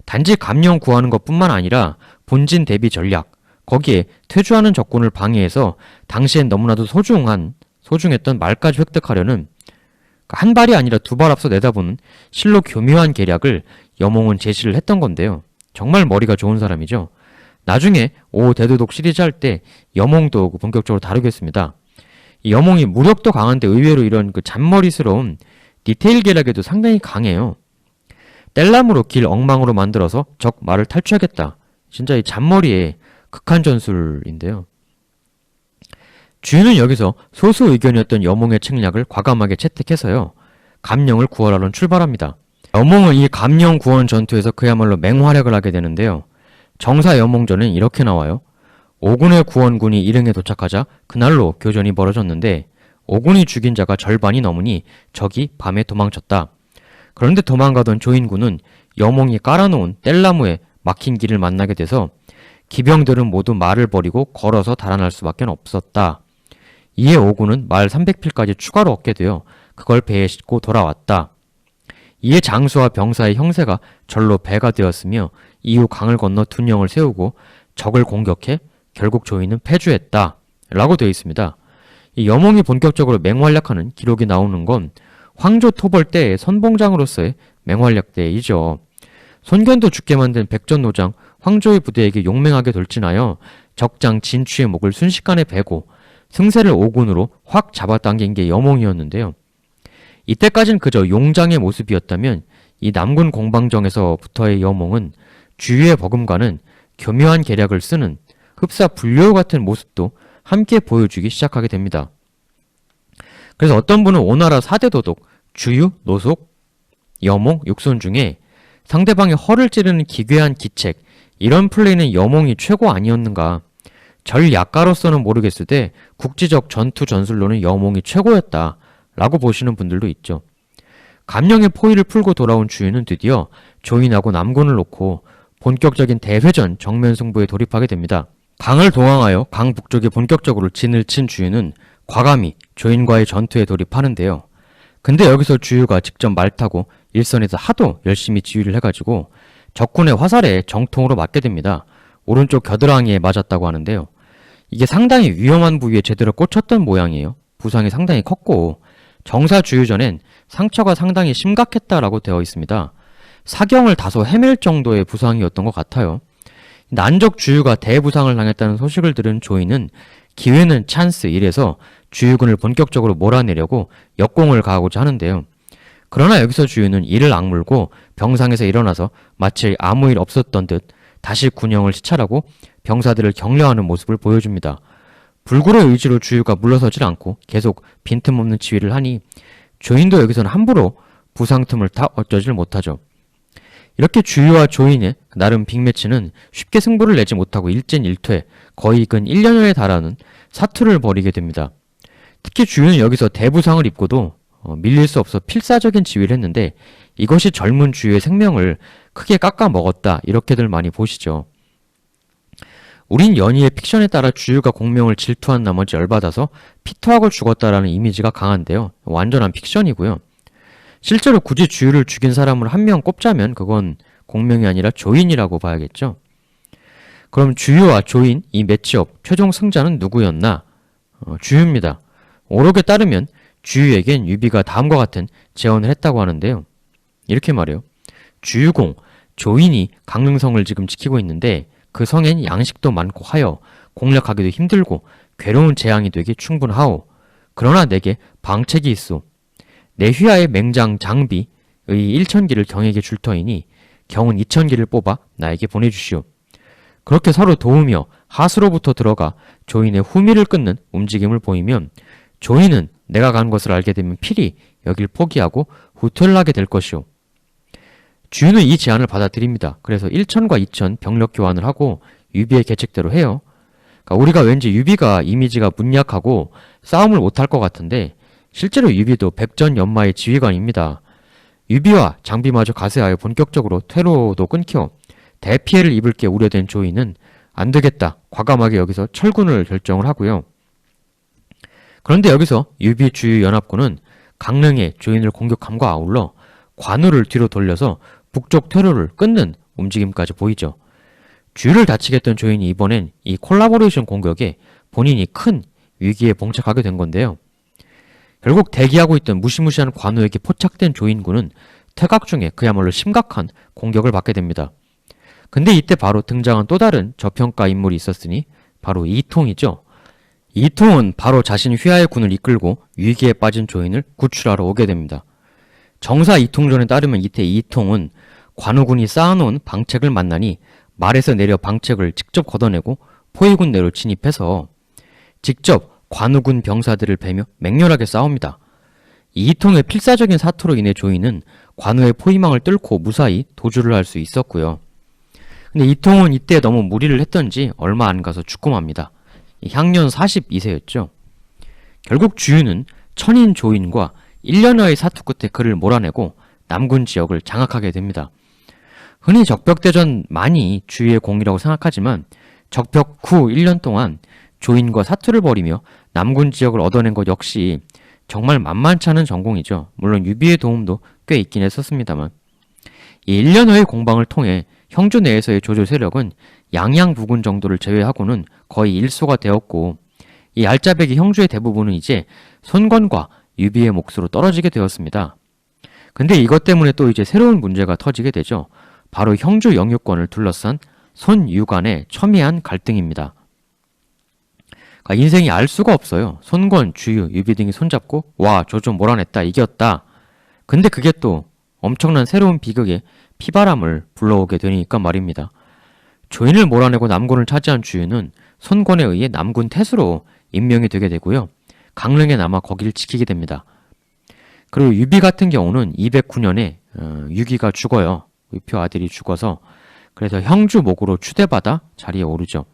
Speaker 1: 단지 감령 구하는 것뿐만 아니라 본진 대비 전략, 거기에 퇴주하는 적군을 방해해서 당시엔 너무나도 소중했던 말까지 획득하려는 한 발이 아니라 두 발 앞서 내다보는 실로 교묘한 계략을 여몽은 제시를 했던 건데요. 정말 머리가 좋은 사람이죠. 나중에 대도독 시리즈 할 때 여몽도 본격적으로 다루겠습니다. 이 여몽이 무력도 강한데 의외로 이런 잔머리스러운 디테일 계략에도 상당히 강해요. 뗄람으로 길 엉망으로 만들어서 적 말을 탈취하겠다. 진짜 이 잔머리의 극한 전술인데요. 주인은 여기서 소수 의견이었던 여몽의 책략을 과감하게 채택해서요. 감령을 구원하러 출발합니다. 여몽은 이 감령 구원 전투에서 그야말로 맹활약을 하게 되는데요. 정사 여몽전은 이렇게 나와요. 오군의 구원군이 이릉에 도착하자 그날로 교전이 벌어졌는데 오군이 죽인 자가 절반이 넘으니 적이 밤에 도망쳤다. 그런데 도망가던 조인군은 여몽이 깔아놓은 뗄나무에 막힌 길을 만나게 돼서 기병들은 모두 말을 버리고 걸어서 달아날 수밖에 없었다. 이에 오군은 말 300필까지 추가로 얻게 되어 그걸 배에 싣고 돌아왔다. 이에 장수와 병사의 형세가 절로 배가 되었으며 이후 강을 건너 둔영을 세우고 적을 공격해 결국 조인은 패주했다. 라고 되어 있습니다. 이 여몽이 본격적으로 맹활약하는 기록이 나오는 건 황조 토벌 때의 선봉장으로서의 맹활약대이죠. 손견도 죽게 만든 백전노장 황조의 부대에게 용맹하게 돌진하여 적장 진취의 목을 순식간에 베고 승세를 오군으로 확 잡아당긴 게 여몽이었는데요. 이때까진 그저 용장의 모습이었다면 이 남군 공방정에서부터의 여몽은 주위의 버금가는 교묘한 계략을 쓰는 흡사 불교 같은 모습도 함께 보여주기 시작하게 됩니다. 그래서 어떤 분은 오나라 4대 도독 주유, 노속, 여몽, 육손 중에 상대방의 허를 찌르는 기괴한 기책, 이런 플레이는 여몽이 최고 아니었는가. 전략가로서는 모르겠으되 국지적 전투 전술로는 여몽이 최고였다 라고 보시는 분들도 있죠. 감령의 포위를 풀고 돌아온 주유는 드디어 조인하고 남군을 놓고 본격적인 대회전 정면 승부에 돌입하게 됩니다. 강을 동항하여 강 북쪽에 본격적으로 진을 친 주유는 과감히 조인과의 전투에 돌입하는데요. 근데 여기서 주유가 직접 말 타고 일선에서 하도 열심히 지휘를 해가지고 적군의 화살에 정통으로 맞게 됩니다. 오른쪽 겨드랑이에 맞았다고 하는데요. 이게 상당히 위험한 부위에 제대로 꽂혔던 모양이에요. 부상이 상당히 컸고 정사 주유전엔 상처가 상당히 심각했다라고 되어 있습니다. 사경을 다소 헤맬 정도의 부상이었던 것 같아요. 난적 주유가 대부상을 당했다는 소식을 들은 조이는 기회는 찬스 이래서 주유군을 본격적으로 몰아내려고 역공을 가하고자 하는데요. 그러나 여기서 주유는 이를 악물고 병상에서 일어나서 마치 아무 일 없었던 듯 다시 군영을 시찰하고 병사들을 격려하는 모습을 보여줍니다. 불굴의 의지로 주유가 물러서질 않고 계속 빈틈없는 지휘를 하니 조인도 여기서는 함부로 부상 틈을 타 어쩌질 못하죠. 이렇게 주유와 조인의 나름 빅매치는 쉽게 승부를 내지 못하고 일진일퇴, 거의 근 1년여에 달하는 사투를 벌이게 됩니다. 특히 주유는 여기서 대부상을 입고도 밀릴 수 없어 필사적인 지휘를 했는데 이것이 젊은 주유의 생명을 크게 깎아먹었다 이렇게들 많이 보시죠. 우린 연희의 픽션에 따라 주유가 공명을 질투한 나머지 열받아서 피토하고 죽었다라는 이미지가 강한데요. 완전한 픽션이고요. 실제로 굳이 주유를 죽인 사람을 한 명 꼽자면 그건 공명이 아니라 조인이라고 봐야겠죠. 그럼 주유와 조인 이 매치업 최종 승자는 누구였나? 주유입니다. 오록에 따르면 주유에겐 유비가 다음과 같은 제언을 했다고 하는데요. 이렇게 말해요. 주유공, 조인이 강릉성을 지금 지키고 있는데 그 성엔 양식도 많고 하여 공략하기도 힘들고 괴로운 재앙이 되기 충분하오. 그러나 내게 방책이 있소. 내 휘하의 맹장 장비의 1000기를 경에게 줄 터이니 경은 2000기를 뽑아 나에게 보내주시오. 그렇게 서로 도우며 하수로부터 들어가 조인의 후미를 끊는 움직임을 보이면 조인은 내가 간 것을 알게 되면 필히 여길 포기하고 후퇴를 하게 될 것이오. 주유는 이 제안을 받아들입니다. 그래서 1000과 2000 병력 교환을 하고 유비의 계책대로 해요. 그러니까 우리가 왠지 유비가 이미지가 문약하고 싸움을 못할 것 같은데 실제로 유비도 백전연마의 지휘관입니다. 유비와 장비마저 가세하여 본격적으로 퇴로도 끊겨 대피해를 입을 게 우려된 조이는 안되겠다 과감하게 여기서 철군을 결정을 하고요. 그런데 여기서 유비 주유 연합군은 강릉의 조인을 공격함과 아울러 관우를 뒤로 돌려서 북쪽 퇴로를 끊는 움직임까지 보이죠. 주유를 다치게 했던 조인이 이번엔 이 콜라보레이션 공격에 본인이 큰 위기에 봉착하게 된 건데요. 결국 대기하고 있던 무시무시한 관우에게 포착된 조인군은 퇴각 중에 그야말로 심각한 공격을 받게 됩니다. 근데 이때 바로 등장한 또 다른 저평가 인물이 있었으니 바로 이통이죠. 이통은 바로 자신 휘하의 군을 이끌고 위기에 빠진 조인을 구출하러 오게 됩니다. 정사 이통전에 따르면 이때 이통은 관우군이 쌓아놓은 방책을 만나니 말에서 내려 방책을 직접 걷어내고 포위군 내로 진입해서 직접 관우군 병사들을 베며 맹렬하게 싸웁니다. 이통의 필사적인 사투로 인해 조인은 관우의 포위망을 뚫고 무사히 도주를 할 수 있었고요. 근데 이통은 이때 너무 무리를 했던지 얼마 안 가서 죽고 맙니다. 향년 42세였죠. 결국 주유는 천인 조인과 1년여의 사투 끝에 그를 몰아내고 남군 지역을 장악하게 됩니다. 흔히 적벽대전 많이 주유의 공이라고 생각하지만 적벽 후 1년 동안 조인과 사투를 벌이며 남군 지역을 얻어낸 것 역시 정말 만만치 않은 전공이죠. 물론 유비의 도움도 꽤 있긴 했었습니다만 이 1년여의 공방을 통해 형주 내에서의 조조 세력은 양양 부군 정도를 제외하고는 거의 일소가 되었고 이 알짜배기 형주의 대부분은 이제 손권과 유비의 몫으로 떨어지게 되었습니다. 근데 이것 때문에 또 이제 새로운 문제가 터지게 되죠. 바로 형주 영유권을 둘러싼 손유 간의 첨예한 갈등입니다. 그러니까 인생이 알 수가 없어요. 손권, 주유, 유비 등이 손잡고 와, 저 좀 몰아냈다, 이겼다. 근데 그게 또 엄청난 새로운 비극의 피바람을 불러오게 되니까 말입니다. 조인을 몰아내고 남군을 차지한 주유는 손권에 의해 남군 태수로 임명이 되게 되고요. 강릉에 남아 거기를 지키게 됩니다. 그리고 유비 같은 경우는 209년에 유기가 죽어요. 의표 아들이 죽어서. 그래서 형주 목으로 추대받아 자리에 오르죠.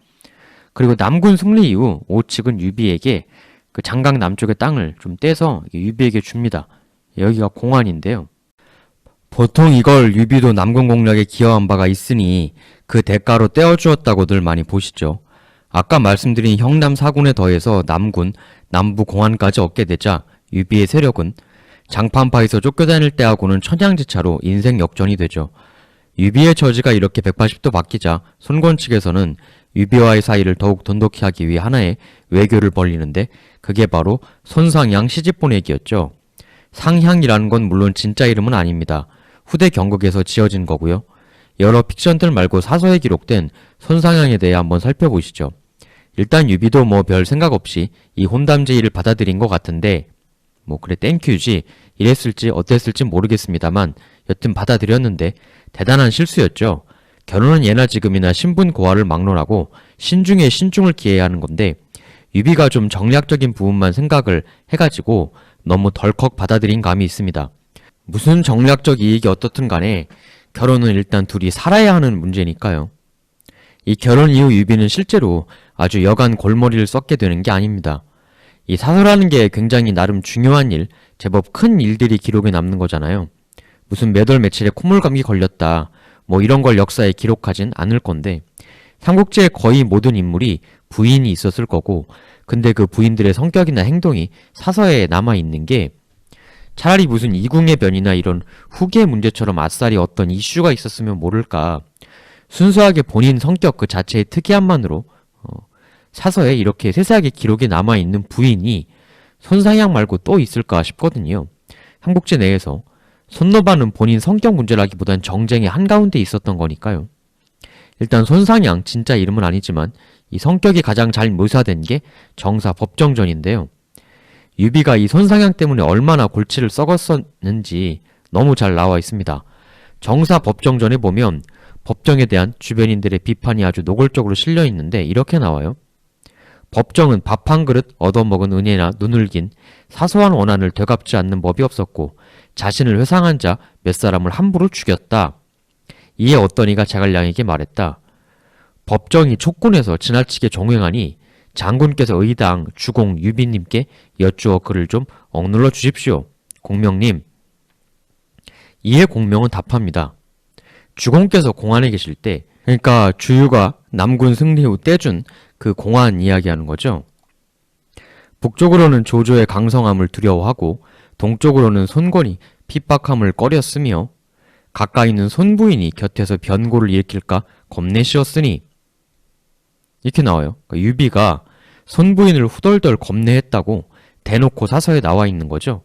Speaker 1: 그리고 남군 승리 이후 오측은 유비에게 그 장강 남쪽의 땅을 좀 떼서 유비에게 줍니다. 여기가 공안인데요. 보통 이걸 유비도 남군 공략에 기여한 바가 있으니 그 대가로 떼어주었다고 늘 많이 보시죠. 아까 말씀드린 형남 4군에 더해서 남군, 남부 공안까지 얻게 되자 유비의 세력은 장판파에서 쫓겨다닐 때하고는 천양지차로 인생 역전이 되죠. 유비의 처지가 이렇게 180도 바뀌자 손권 측에서는 유비와의 사이를 더욱 돈독히 하기 위해 하나의 외교를 벌리는데 그게 바로 손상향 시집보내기였죠. 상향이라는 건 물론 진짜 이름은 아닙니다. 후대 경극에서 지어진 거고요. 여러 픽션들 말고 사서에 기록된 손상향에 대해 한번 살펴보시죠. 일단 유비도 뭐 별 생각 없이 이 혼담제의를 받아들인 것 같은데 뭐 그래 땡큐지 이랬을지 어땠을지 모르겠습니다만 여튼 받아들였는데 대단한 실수였죠. 결혼은 예나 지금이나 신분 고하를 막론하고 신중에 신중을 기해야 하는 건데 유비가 좀 정략적인 부분만 생각을 해가지고 너무 덜컥 받아들인 감이 있습니다. 무슨 정략적 이익이 어떻든 간에 결혼은 일단 둘이 살아야 하는 문제니까요. 이 결혼 이후 유비는 실제로 아주 여간 골머리를 썩게 되는 게 아닙니다. 이 사서라는 게 굉장히 나름 중요한 일, 제법 큰 일들이 기록에 남는 거잖아요. 무슨 몇 월 며칠에 콧물감기 걸렸다, 뭐 이런 걸 역사에 기록하진 않을 건데 삼국지의 거의 모든 인물이 부인이 있었을 거고 근데 그 부인들의 성격이나 행동이 사서에 남아있는 게 차라리 무슨 이궁의 변이나 이런 후계 문제처럼 아싸리 어떤 이슈가 있었으면 모를까 순수하게 본인 성격 그 자체의 특이함만으로 사서에 이렇게 세세하게 기록이 남아있는 부인이 손상향 말고 또 있을까 싶거든요. 삼국지 내에서 손노바는 본인 성격 문제라기보단 정쟁의 한가운데 있었던 거니까요. 일단 손상향 진짜 이름은 아니지만 이 성격이 가장 잘 묘사된 게 정사 법정전인데요. 유비가 이 손상향 때문에 얼마나 골치를 썩었었는지 너무 잘 나와 있습니다. 정사 법정전에 보면 법정에 대한 주변인들의 비판이 아주 노골적으로 실려 있는데 이렇게 나와요. 법정은 밥 한 그릇 얻어먹은 은혜나 눈을 긴 사소한 원한을 되갚지 않는 법이 없었고 자신을 회상한 자 몇 사람을 함부로 죽였다. 이에 어떤 이가 자갈량에게 말했다. 법정이 촉군에서 지나치게 종횡하니 장군께서 의당 주공 유비님께 여쭈어 그를 좀 억눌러 주십시오. 공명님. 이에 공명은 답합니다. 주공께서 공안에 계실 때 그러니까 주유가 남군 승리 후 떼준 그 공안 이야기하는 거죠. 북쪽으로는 조조의 강성함을 두려워하고 동쪽으로는 손권이 핍박함을 꺼렸으며 가까이 있는 손부인이 곁에서 변고를 일으킬까 겁내시었으니 이렇게 나와요. 그러니까 유비가 손부인을 후덜덜 겁내했다고 대놓고 사서에 나와 있는 거죠.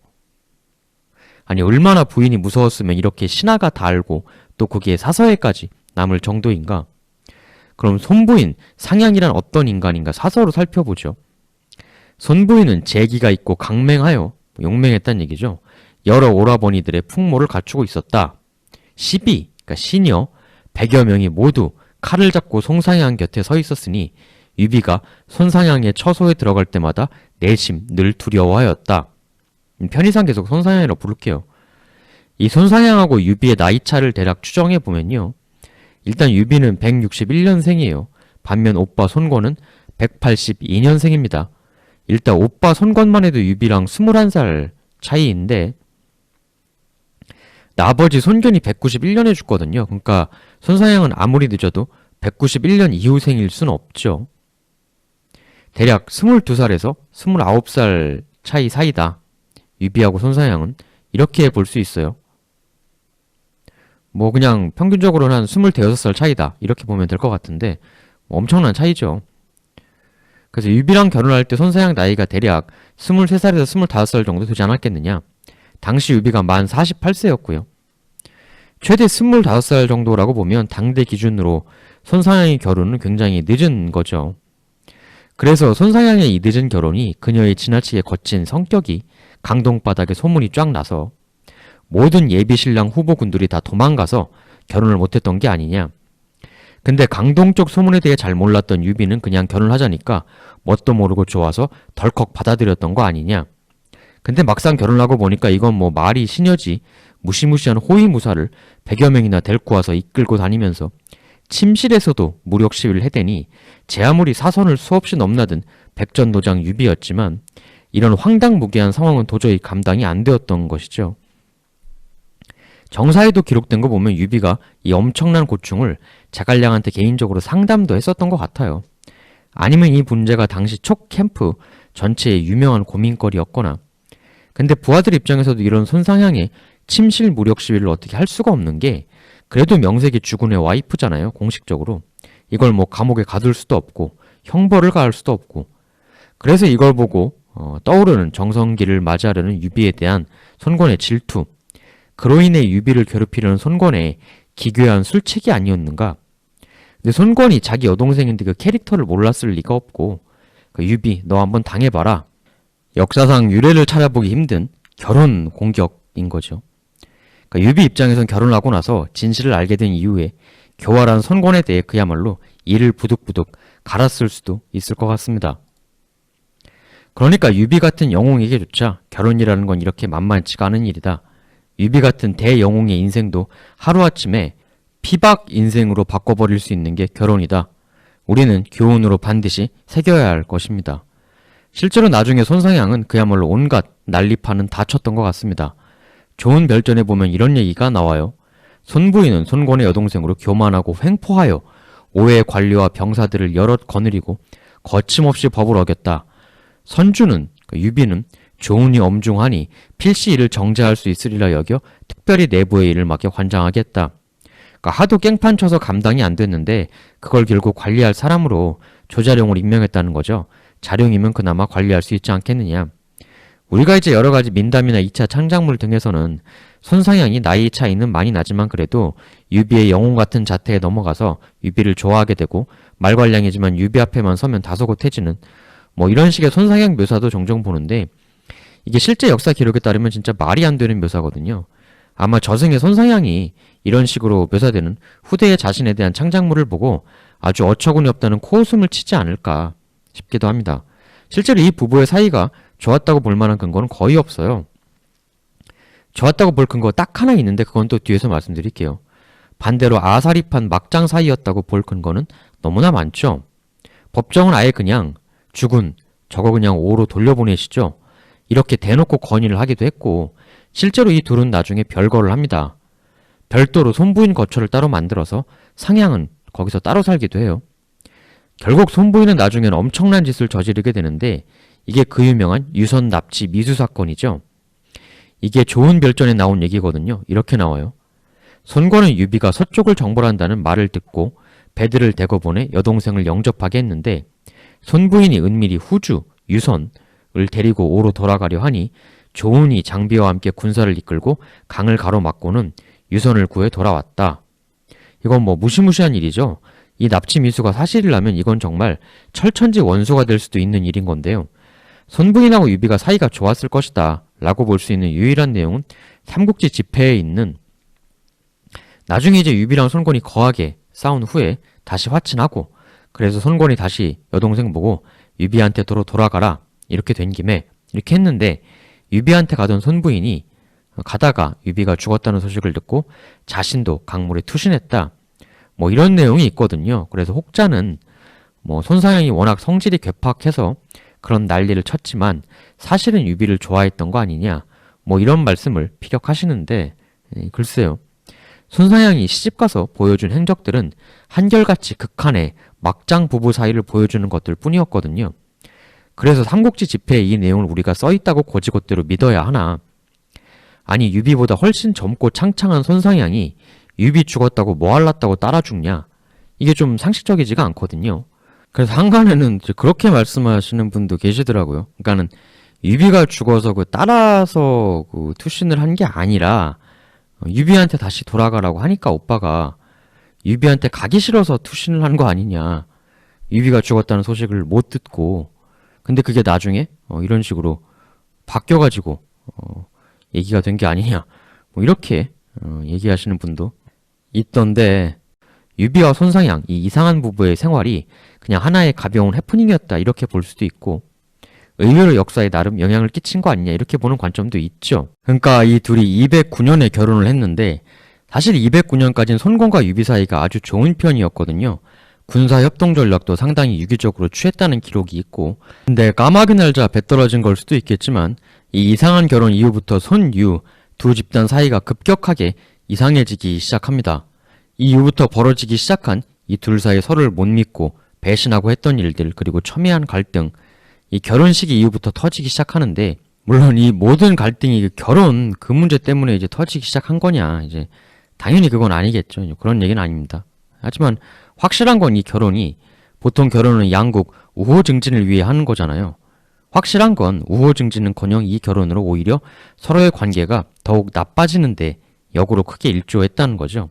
Speaker 1: 아니 얼마나 부인이 무서웠으면 이렇게 신하가 다 알고 또 거기에 사서에까지 남을 정도인가. 그럼 손부인 상향이란 어떤 인간인가 사서로 살펴보죠. 손부인은 재기가 있고 강맹하여 용맹했단 얘기죠. 여러 오라버니들의 풍모를 갖추고 있었다. 12, 그러니까 시녀 100여 명이 모두 칼을 잡고 송상향 곁에 서 있었으니 유비가 손상향의 처소에 들어갈 때마다 내심 늘 두려워하였다. 편의상 계속 손상향이라고 부를게요. 이 손상향하고 유비의 나이차를 대략 추정해 보면요. 일단 유비는 161년생이에요. 반면 오빠 손권은 182년생입니다. 일단 오빠 손권만 해도 유비랑 21살 차이인데 아버지 손견이 191년에 죽거든요. 그러니까 손상향은 아무리 늦어도 191년 이후 생일 수는 없죠. 대략 22살에서 29살 차이 사이다. 유비하고 손상향은 이렇게 볼 수 있어요. 뭐 그냥 평균적으로는 한 26살 차이다. 이렇게 보면 될 것 같은데 엄청난 차이죠. 그래서 유비랑 결혼할 때 손상향 나이가 대략 23살에서 25살 정도 되지 않았겠느냐. 당시 유비가 만 48세였고요. 최대 25살 정도라고 보면 당대 기준으로 손상향의 결혼은 굉장히 늦은 거죠. 그래서 손상향의 이 늦은 결혼이 그녀의 지나치게 거친 성격이 강동바닥에 소문이 쫙 나서 모든 예비신랑 후보군들이 다 도망가서 결혼을 못했던 게 아니냐. 근데 강동 쪽 소문에 대해 잘 몰랐던 유비는 그냥 결혼하자니까 뭣도 모르고 좋아서 덜컥 받아들였던 거 아니냐. 근데 막상 결혼하고 보니까 이건 뭐 말이 시녀지 무시무시한 호위무사를 100여 명이나 데리고 와서 이끌고 다니면서 침실에서도 무력 시위를 해대니 제 아무리 사선을 수없이 넘나든 백전노장 유비였지만 이런 황당무계한 상황은 도저히 감당이 안 되었던 것이죠. 정사에도 기록된 거 보면 유비가 이 엄청난 고충을 자갈량한테 개인적으로 상담도 했었던 것 같아요. 아니면 이 문제가 당시 촉 캠프 전체의 유명한 고민거리였거나. 근데 부하들 입장에서도 이런 손상향의 침실 무력 시위를 어떻게 할 수가 없는 게 그래도 명색이 주군의 와이프잖아요. 공식적으로. 이걸 뭐 감옥에 가둘 수도 없고 형벌을 가할 수도 없고. 그래서 이걸 보고 떠오르는 정성기를 맞이하려는 유비에 대한 손권의 질투. 그로 인해 유비를 괴롭히려는 손권의 기괴한 술책이 아니었는가. 근데 손권이 자기 여동생인데 그 캐릭터를 몰랐을 리가 없고 유비 너 한번 당해봐라. 역사상 유례를 찾아보기 힘든 결혼 공격인 거죠. 유비 입장에선 결혼하고 나서 진실을 알게 된 이후에 교활한 손권에 대해 그야말로 이를 부득부득 갈았을 수도 있을 것 같습니다. 그러니까 유비 같은 영웅에게조차 결혼이라는 건 이렇게 만만치가 않은 일이다. 유비 같은 대영웅의 인생도 하루아침에 피박 인생으로 바꿔버릴 수 있는 게 결혼이다. 우리는 교훈으로 반드시 새겨야 할 것입니다. 실제로 나중에 손상향은 그야말로 온갖 난리판은 다 쳤던 것 같습니다. 좋은 별전에 보면 이런 얘기가 나와요. 손부인은 손권의 여동생으로 교만하고 횡포하여 오해 관리와 병사들을 여럿 거느리고 거침없이 법을 어겼다. 선주는 유비는 조은이 엄중하니 필시 이를 정제할 수 있으리라 여겨 특별히 내부의 일을 맡겨 관장하게 했다. 하도 깽판 쳐서 감당이 안 됐는데 그걸 결국 관리할 사람으로 조자룡을 임명했다는 거죠. 자룡이면 그나마 관리할 수 있지 않겠느냐. 우리가 이제 여러 가지 민담이나 2차 창작물 등에서는 손상향이 나이 차이는 많이 나지만 그래도 유비의 영웅 같은 자태에 넘어가서 유비를 좋아하게 되고 말괄량이지만 유비 앞에만 서면 다소곳해지는 뭐 이런 식의 손상향 묘사도 종종 보는데 이게 실제 역사 기록에 따르면 진짜 말이 안 되는 묘사거든요. 아마 저승의 손상향이 이런 식으로 묘사되는 후대의 자신에 대한 창작물을 보고 아주 어처구니 없다는 코웃음을 치지 않을까 싶기도 합니다. 실제로 이 부부의 사이가 좋았다고 볼 만한 근거는 거의 없어요. 좋았다고 볼 근거 딱 하나 있는데 그건 또 뒤에서 말씀드릴게요. 반대로 아사리판 막장 사이였다고 볼 근거는 너무나 많죠. 법정은 아예 그냥 주군 저거 그냥 오로 돌려보내시죠. 이렇게 대놓고 건의를 하기도 했고 실제로 이 둘은 나중에 별거를 합니다. 별도로 손부인 거처를 따로 만들어서 상향은 거기서 따로 살기도 해요. 결국 손부인은 나중에는 엄청난 짓을 저지르게 되는데 이게 그 유명한 유선 납치 미수 사건이죠. 이게 좋은 별전에 나온 얘기거든요. 이렇게 나와요. 손권은 유비가 서쪽을 정벌한다는 말을 듣고 배들을 대거 보내 여동생을 영접하게 했는데 손부인이 은밀히 후주, 유선을 데리고 오로 돌아가려 하니 조은이 장비와 함께 군사를 이끌고 강을 가로막고는 유선을 구해 돌아왔다. 이건 뭐 무시무시한 일이죠. 이 납치 미수가 사실이라면 이건 정말 철천지 원수가 될 수도 있는 일인 건데요. 손부인하고 유비가 사이가 좋았을 것이다 라고 볼 수 있는 유일한 내용은 삼국지 집회에 있는 나중에 이제 유비랑 손권이 거하게 싸운 후에 다시 화친하고 그래서 손권이 다시 여동생 보고 유비한테 도로 돌아가라 이렇게 된 김에 이렇게 했는데 유비한테 가던 손부인이 가다가 유비가 죽었다는 소식을 듣고 자신도 강물에 투신했다. 뭐 이런 내용이 있거든요. 그래서 혹자는 뭐 손상향이 워낙 성질이 괴팍해서 그런 난리를 쳤지만 사실은 유비를 좋아했던 거 아니냐 뭐 이런 말씀을 피력하시는데 글쎄요. 손상향이 시집가서 보여준 행적들은 한결같이 극한의 막장 부부 사이를 보여주는 것들 뿐이었거든요. 그래서 삼국지 집회에 이 내용을 우리가 써있다고 고지곳대로 믿어야 하나. 아니 유비보다 훨씬 젊고 창창한 손상향이 유비 죽었다고 뭐 할랐다고 따라 죽냐. 이게 좀 상식적이지가 않거든요. 그래서 한간에는 이제 그렇게 말씀하시는 분도 계시더라고요. 그러니까는 유비가 죽어서 그 따라서 그 투신을 한 게 아니라 유비한테 다시 돌아가라고 하니까 오빠가 유비한테 가기 싫어서 투신을 한 거 아니냐. 유비가 죽었다는 소식을 못 듣고 근데 그게 나중에 이런 식으로 바뀌어가지고 얘기가 된 게 아니냐. 뭐 이렇게 얘기하시는 분도 있던데 유비와 손상향 이 이상한 부부의 생활이 그냥 하나의 가벼운 해프닝이었다 이렇게 볼 수도 있고 의외로 역사에 나름 영향을 끼친 거 아니냐 이렇게 보는 관점도 있죠. 그러니까 이 둘이 209년에 결혼을 했는데 사실 209년까지는 손권과 유비 사이가 아주 좋은 편이었거든요. 군사 협동 전략도 상당히 유기적으로 취했다는 기록이 있고 근데 까마귀 날자 배 떨어진 걸 수도 있겠지만 이 이상한 결혼 이후부터 손유 두 집단 사이가 급격하게 이상해지기 시작합니다. 이후부터 벌어지기 시작한 이 둘 사이 서로를 못 믿고 배신하고 했던 일들 그리고 첨예한 갈등 이 결혼식 이후부터 터지기 시작하는데 물론 이 모든 갈등이 결혼 그 문제 때문에 이제 터지기 시작한 거냐 이제 당연히 그건 아니겠죠. 그런 얘기는 아닙니다. 하지만 확실한 건 이 결혼이 보통 결혼은 양국 우호 증진을 위해 하는 거잖아요. 확실한 건 우호 증진은커녕 이 결혼으로 오히려 서로의 관계가 더욱 나빠지는데 역으로 크게 일조했다는 거죠.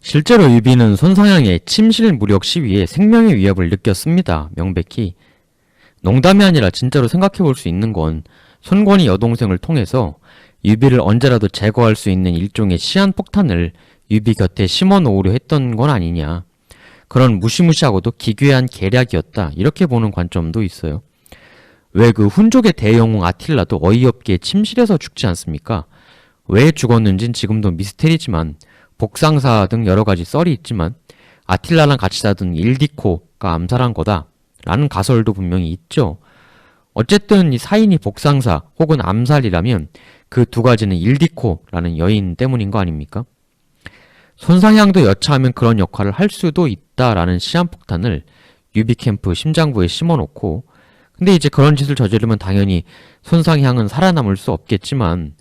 Speaker 1: 실제로 유비는 손상향의 침실 무력 시위에 생명의 위협을 느꼈습니다. 명백히. 농담이 아니라 진짜로 생각해 볼 수 있는 건 손권이 여동생을 통해서 유비를 언제라도 제거할 수 있는 일종의 시한폭탄을 유비 곁에 심어 놓으려 했던 건 아니냐. 그런 무시무시하고도 기괴한 계략이었다. 이렇게 보는 관점도 있어요. 왜 그 훈족의 대영웅 아틸라도 어이없게 침실에서 죽지 않습니까? 왜 죽었는진 지금도 미스테리지만 복상사 등 여러 가지 썰이 있지만 아틸라랑 같이 사던 일디코가 암살한 거다 라는 가설도 분명히 있죠. 어쨌든 이 사인이 복상사 혹은 암살이라면 그 두 가지는 일디코라는 여인 때문인 거 아닙니까? 손상향도 여차하면 그런 역할을 할 수도 있다라는 시한폭탄을 유비 캠프 심장부에 심어놓고 근데 이제 그런 짓을 저지르면 당연히 손상향은 살아남을 수 없겠지만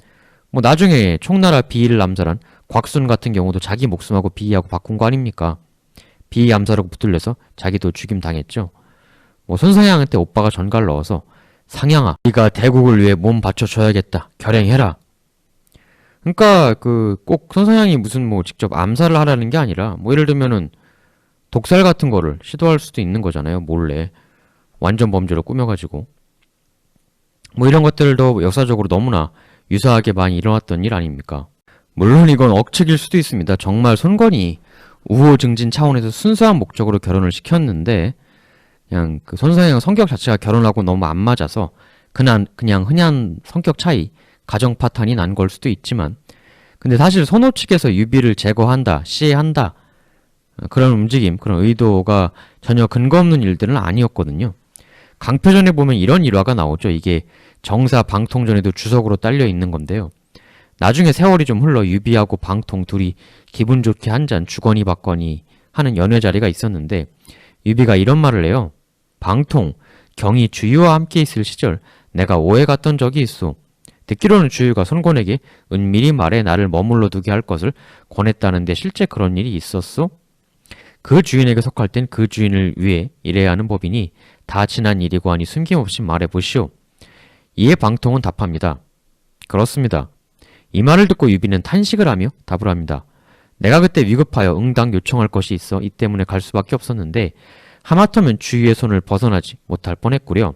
Speaker 1: 뭐 나중에 총나라 비위를 암살한 곽순 같은 경우도 자기 목숨하고 비위하고 바꾼 거 아닙니까? 비위 암살하고 붙들려서 자기도 죽임 당했죠. 뭐 손상향한테 오빠가 전갈 넣어서 상향아 네가 대국을 위해 몸 바쳐줘야겠다 결행해라. 그러니까 그 꼭 손상향이 무슨 뭐 직접 암살을 하라는 게 아니라 뭐 예를 들면은 독살 같은 거를 시도할 수도 있는 거잖아요. 몰래 완전 범죄로 꾸며가지고 뭐 이런 것들도 역사적으로 너무나 유사하게 많이 일어났던 일 아닙니까? 물론 이건 억측일 수도 있습니다. 정말 손권이 우호 증진 차원에서 순수한 목적으로 결혼을 시켰는데 그냥 그 손상향 성격 자체가 결혼하고 너무 안 맞아서 그냥 흔한 성격 차이, 가정 파탄이 난 걸 수도 있지만 근데 사실 손호 측에서 유비를 제거한다, 시해한다 그런 움직임, 그런 의도가 전혀 근거 없는 일들은 아니었거든요. 강표전에 보면 이런 일화가 나오죠. 이게 정사 방통전에도 주석으로 딸려 있는 건데요. 나중에 세월이 좀 흘러 유비하고 방통 둘이 기분 좋게 한 잔 주거니 받거니 하는 연회 자리가 있었는데 유비가 이런 말을 해요. 방통, 경이 주유와 함께 있을 시절 내가 오해 갔던 적이 있어. 듣기로는 주유가 손권에게 은밀히 말해 나를 머물러 두게 할 것을 권했다는데 실제 그런 일이 있었어? 그 주인에게 속할 땐 그 주인을 위해 일해야 하는 법이니 다 지난 일이고 하니 숨김없이 말해보시오. 이에 방통은 답합니다. 그렇습니다. 이 말을 듣고 유비는 탄식을 하며 답을 합니다. 내가 그때 위급하여 응당 요청할 것이 있어 이 때문에 갈 수밖에 없었는데 하마터면 주위의 손을 벗어나지 못할 뻔했구려.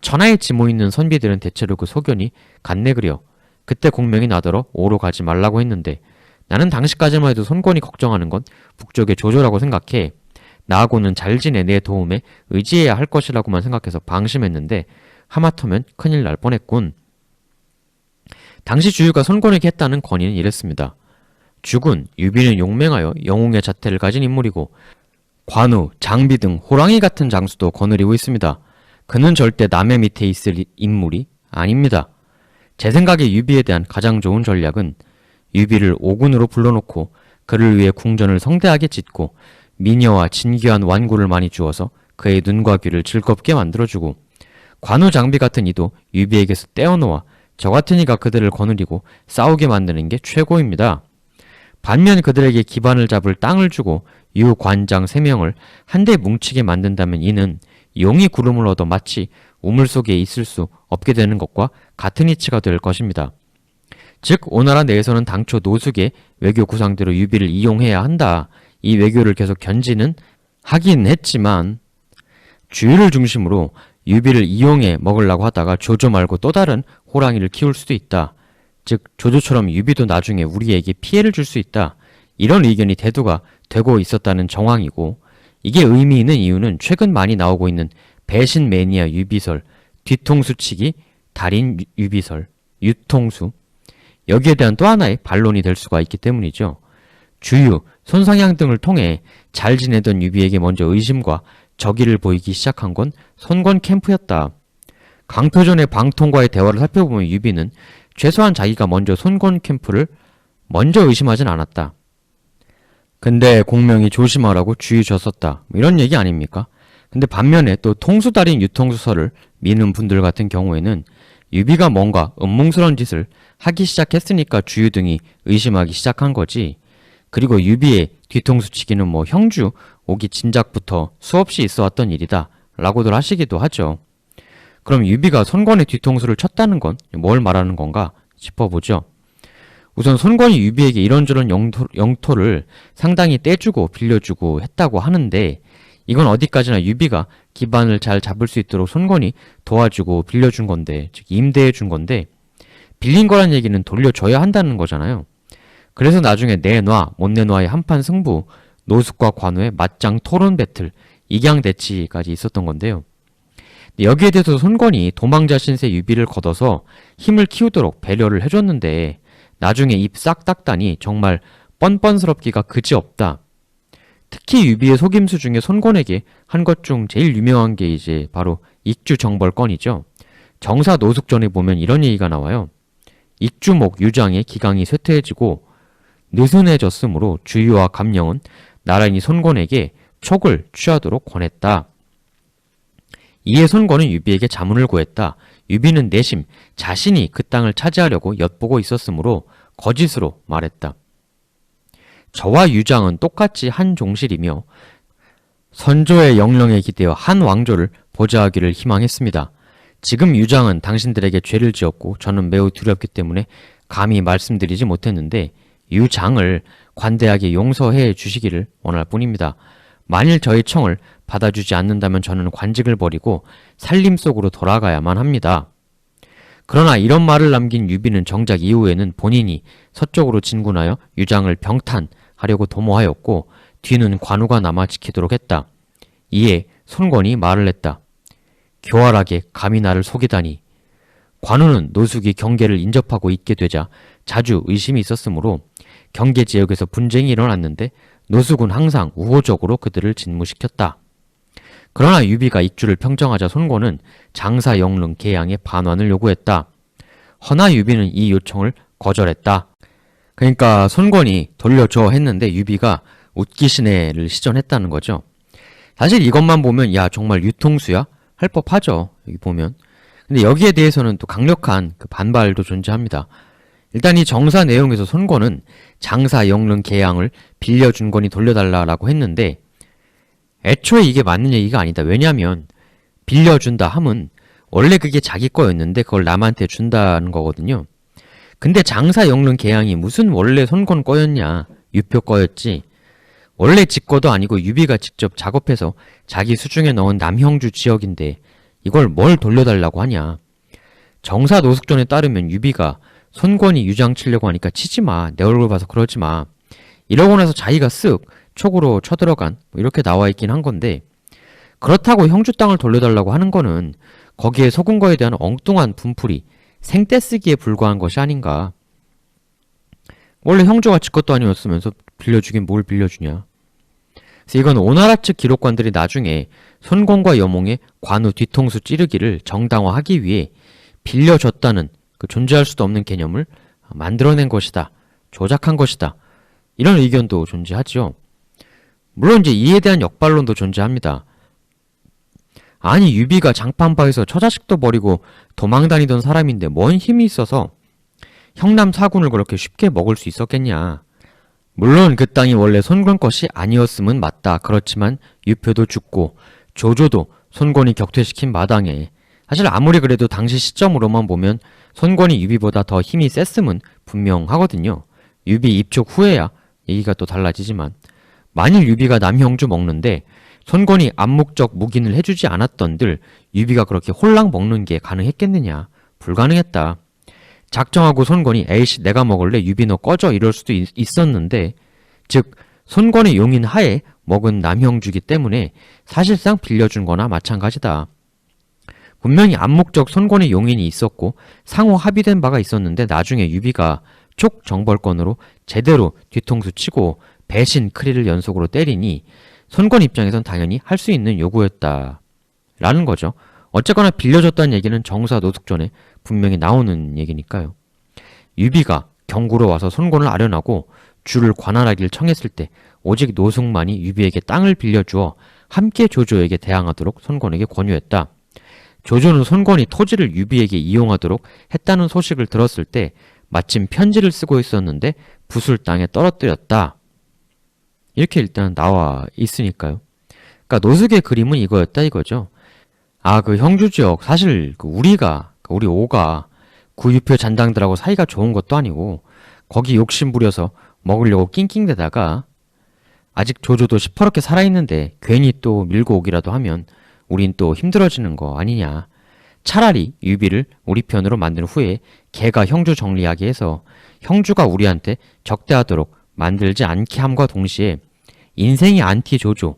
Speaker 1: 천하에 지모 있는 선비들은 대체로 그 소견이 같네 그려. 그때 공명이 나더러 오로 가지 말라고 했는데 나는 당시까지만 해도 손권이 걱정하는 건 북쪽의 조조라고 생각해 나하고는 잘 지내 내 도움에 의지해야 할 것이라고만 생각해서 방심했는데 하마터면 큰일 날 뻔했군. 당시 주유가 손권에게 했다는 건의는 이랬습니다. 죽은 유비는 용맹하여 영웅의 자태를 가진 인물이고 관우, 장비 등 호랑이 같은 장수도 거느리고 있습니다. 그는 절대 남의 밑에 있을 인물이 아닙니다. 제 생각에 유비에 대한 가장 좋은 전략은 유비를 오군으로 불러놓고 그를 위해 궁전을 성대하게 짓고 미녀와 진귀한 완구를 많이 주어서 그의 눈과 귀를 즐겁게 만들어주고 관우 장비 같은 이도 유비에게서 떼어놓아 저 같은 이가 그들을 거느리고 싸우게 만드는 게 최고입니다. 반면 그들에게 기반을 잡을 땅을 주고 유 관장 3명을 한데 뭉치게 만든다면 이는 용이 구름을 얻어 마치 우물 속에 있을 수 없게 되는 것과 같은 이치가 될 것입니다. 즉 오나라 내에서는 당초 노숙의 외교 구상대로 유비를 이용해야 한다. 이 외교를 계속 견지는 하긴 했지만 주유를 중심으로 유비를 이용해 먹으려고 하다가 조조 말고 또 다른 호랑이를 키울 수도 있다. 즉 조조처럼 유비도 나중에 우리에게 피해를 줄 수 있다. 이런 의견이 대두가 되고 있었다는 정황이고, 이게 의미 있는 이유는 최근 많이 나오고 있는 배신 매니아 유비설, 뒤통수치기 달인 유비설, 유통수, 여기에 대한 또 하나의 반론이 될 수가 있기 때문이죠. 주유, 손상향 등을 통해 잘 지내던 유비에게 먼저 의심과 적의를 보이기 시작한 건 손권 캠프였다. 강표전의 방통과의 대화를 살펴보면 유비는 최소한 자기가 먼저 손권 캠프를 먼저 의심하진 않았다. 근데 공명이 조심하라고 주의 줬었다. 이런 얘기 아닙니까? 근데 반면에 또 통수달인 유통수설을 미는 분들 같은 경우에는 유비가 뭔가 음몽스러운 짓을 하기 시작했으니까 주유 등이 의심하기 시작한 거지. 그리고 유비의 뒤통수치기는 뭐 형주 오기 진작부터 수없이 있어왔던 일이다 라고들 하시기도 하죠. 그럼 유비가 손권의 뒤통수를 쳤다는 건 뭘 말하는 건가 짚어보죠. 우선 손권이 유비에게 이런저런 영토를 상당히 떼주고 빌려주고 했다고 하는데, 이건 어디까지나 유비가 기반을 잘 잡을 수 있도록 손권이 도와주고 빌려준 건데, 즉 임대해 준 건데, 빌린 거란 얘기는 돌려줘야 한다는 거잖아요. 그래서 나중에 내놔 못 내놔의 한판 승부, 노숙과 관우의 맞짱 토론 배틀, 익양대치까지 있었던 건데요. 여기에 대해서 손권이 도망자 신세 유비를 걷어서 힘을 키우도록 배려를 해줬는데, 나중에 입 싹 닦다니 정말 뻔뻔스럽기가 그지없다. 특히 유비의 속임수 중에 손권에게 한 것 중 제일 유명한 게 이제 바로 익주정벌건이죠. 정사 노숙전에 보면 이런 얘기가 나와요. 익주목 유장의 기강이 쇠퇴해지고 느슨해졌으므로 주유와 감령은 나란히 손권에게 촉을 취하도록 권했다. 이에 손권은 유비에게 자문을 구했다. 유비는 내심 자신이 그 땅을 차지하려고 엿보고 있었으므로 거짓으로 말했다. 저와 유장은 똑같이 한 종실이며 선조의 영령에 기대어 한 왕조를 보좌하기를 희망했습니다. 지금 유장은 당신들에게 죄를 지었고 저는 매우 두렵기 때문에 감히 말씀드리지 못했는데 유장을 관대하게 용서해 주시기를 원할 뿐입니다. 만일 저희 청을 받아주지 않는다면 저는 관직을 버리고 살림 속으로 돌아가야만 합니다. 그러나 이런 말을 남긴 유비는 정작 이후에는 본인이 서쪽으로 진군하여 유장을 병탄하려고 도모하였고 뒤는 관우가 남아 지키도록 했다. 이에 손권이 말을 했다. 교활하게 감히 나를 속이다니. 관우는 노숙이 경계를 인접하고 있게 되자 자주 의심이 있었으므로 경계 지역에서 분쟁이 일어났는데 노숙은 항상 우호적으로 그들을 진무시켰다. 그러나 유비가 익주를 평정하자 손권은 장사 영릉 계양의 반환을 요구했다. 허나 유비는 이 요청을 거절했다. 그러니까 손권이 돌려줘 했는데 유비가 웃기시네를 시전했다는 거죠. 사실 이것만 보면 야 정말 유통수야? 할 법하죠. 여기 보면. 근데 여기에 대해서는 또 강력한 그 반발도 존재합니다. 일단 이 정사 내용에서 손권은 장사 영릉 계양을 빌려준 거니 돌려달라고 했는데 애초에 이게 맞는 얘기가 아니다. 왜냐하면 빌려준다 함은 원래 그게 자기 거였는데 그걸 남한테 준다는 거거든요. 근데 장사 영릉 계양이 무슨 원래 손권 거였냐. 유표 거였지. 원래 지 거도 아니고 유비가 직접 작업해서 자기 수중에 넣은 남형주 지역인데 이걸 뭘 돌려달라고 하냐. 정사 노숙전에 따르면 유비가 손권이 유장 치려고 하니까 치지 마. 내 얼굴 봐서 그러지 마. 이러고 나서 자기가 쓱 촉으로 쳐들어간 뭐 이렇게 나와 있긴 한 건데, 그렇다고 형주 땅을 돌려달라고 하는 거는 거기에 속은 거에 대한 엉뚱한 분풀이 생떼쓰기에 불과한 것이 아닌가. 원래 형주가 지 것도 아니었으면서 빌려주긴 뭘 빌려주냐. 그래서 이건 오나라 측 기록관들이 나중에 손권과 여몽의 관우 뒤통수 찌르기를 정당화하기 위해 빌려줬다는 그 존재할 수도 없는 개념을 만들어낸 것이다. 조작한 것이다. 이런 의견도 존재하죠. 물론 이제 이에 대한 역반론도 존재합니다. 아니 유비가 장판바에서 처자식도 버리고 도망다니던 사람인데 뭔 힘이 있어서 형남 사군을 그렇게 쉽게 먹을 수 있었겠냐. 물론 그 땅이 원래 손권 것이 아니었음은 맞다. 그렇지만 유표도 죽고 조조도 손권이 격퇴시킨 마당에 사실 아무리 그래도 당시 시점으로만 보면 손권이 유비보다 더 힘이 셌음은 분명하거든요. 유비 입촉 후에야 얘기가 또 달라지지만 만일 유비가 남형주 먹는데 손권이 암묵적 묵인을 해주지 않았던들 유비가 그렇게 홀랑 먹는 게 가능했겠느냐? 불가능했다. 작정하고 손권이 에이씨 내가 먹을래 유비 너 꺼져 이럴 수도 있었는데 즉 손권의 용인 하에 먹은 남형주기 때문에 사실상 빌려준 거나 마찬가지다. 분명히 암묵적 손권의 용인이 있었고 상호 합의된 바가 있었는데 나중에 유비가 촉 정벌권으로 제대로 뒤통수 치고 배신 크리를 연속으로 때리니 손권 입장에선 당연히 할 수 있는 요구였다. 라는 거죠. 어쨌거나 빌려줬다는 얘기는 정사 노숙전에 분명히 나오는 얘기니까요. 유비가 경구로 와서 손권을 아련하고 주를 관할하기를 청했을 때 오직 노숙만이 유비에게 땅을 빌려주어 함께 조조에게 대항하도록 손권에게 권유했다. 조조는 손권이 토지를 유비에게 이용하도록 했다는 소식을 들었을 때 마침 편지를 쓰고 있었는데 붓을 땅에 떨어뜨렸다. 이렇게 일단 나와 있으니까요. 그러니까 노숙의 그림은 이거였다 이거죠. 그 형주지역 사실 우리 오가 구유표 잔당들하고 사이가 좋은 것도 아니고 거기 욕심 부려서 먹으려고 낑낑대다가 아직 조조도 시퍼렇게 살아있는데 괜히 또 밀고 오기라도 하면 우린 또 힘들어지는 거 아니냐. 차라리 유비를 우리 편으로 만든 후에 걔가 형주 정리하게 해서 형주가 우리한테 적대하도록 만들지 않게 함과 동시에 인생이 안티 조조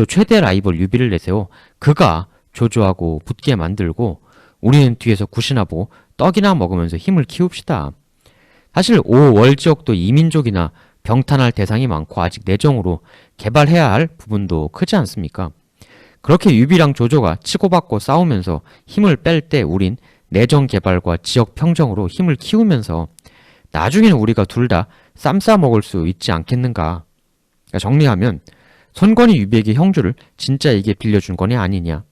Speaker 1: 최대 라이벌 유비를 내세워 그가 조조하고 붙게 만들고 우리는 뒤에서 굿이나 보고 떡이나 먹으면서 힘을 키웁시다. 사실 5월 지역도 이민족이나 병탄할 대상이 많고 아직 내정으로 개발해야 할 부분도 크지 않습니까? 그렇게 유비랑 조조가 치고받고 싸우면서 힘을 뺄 때 우린 내정 개발과 지역 평정으로 힘을 키우면서 나중에는 우리가 둘 다 쌈 싸 먹을 수 있지 않겠는가. 그러니까 정리하면 손권이 유비에게 형주를 진짜 이게 빌려준 거냐 아니냐.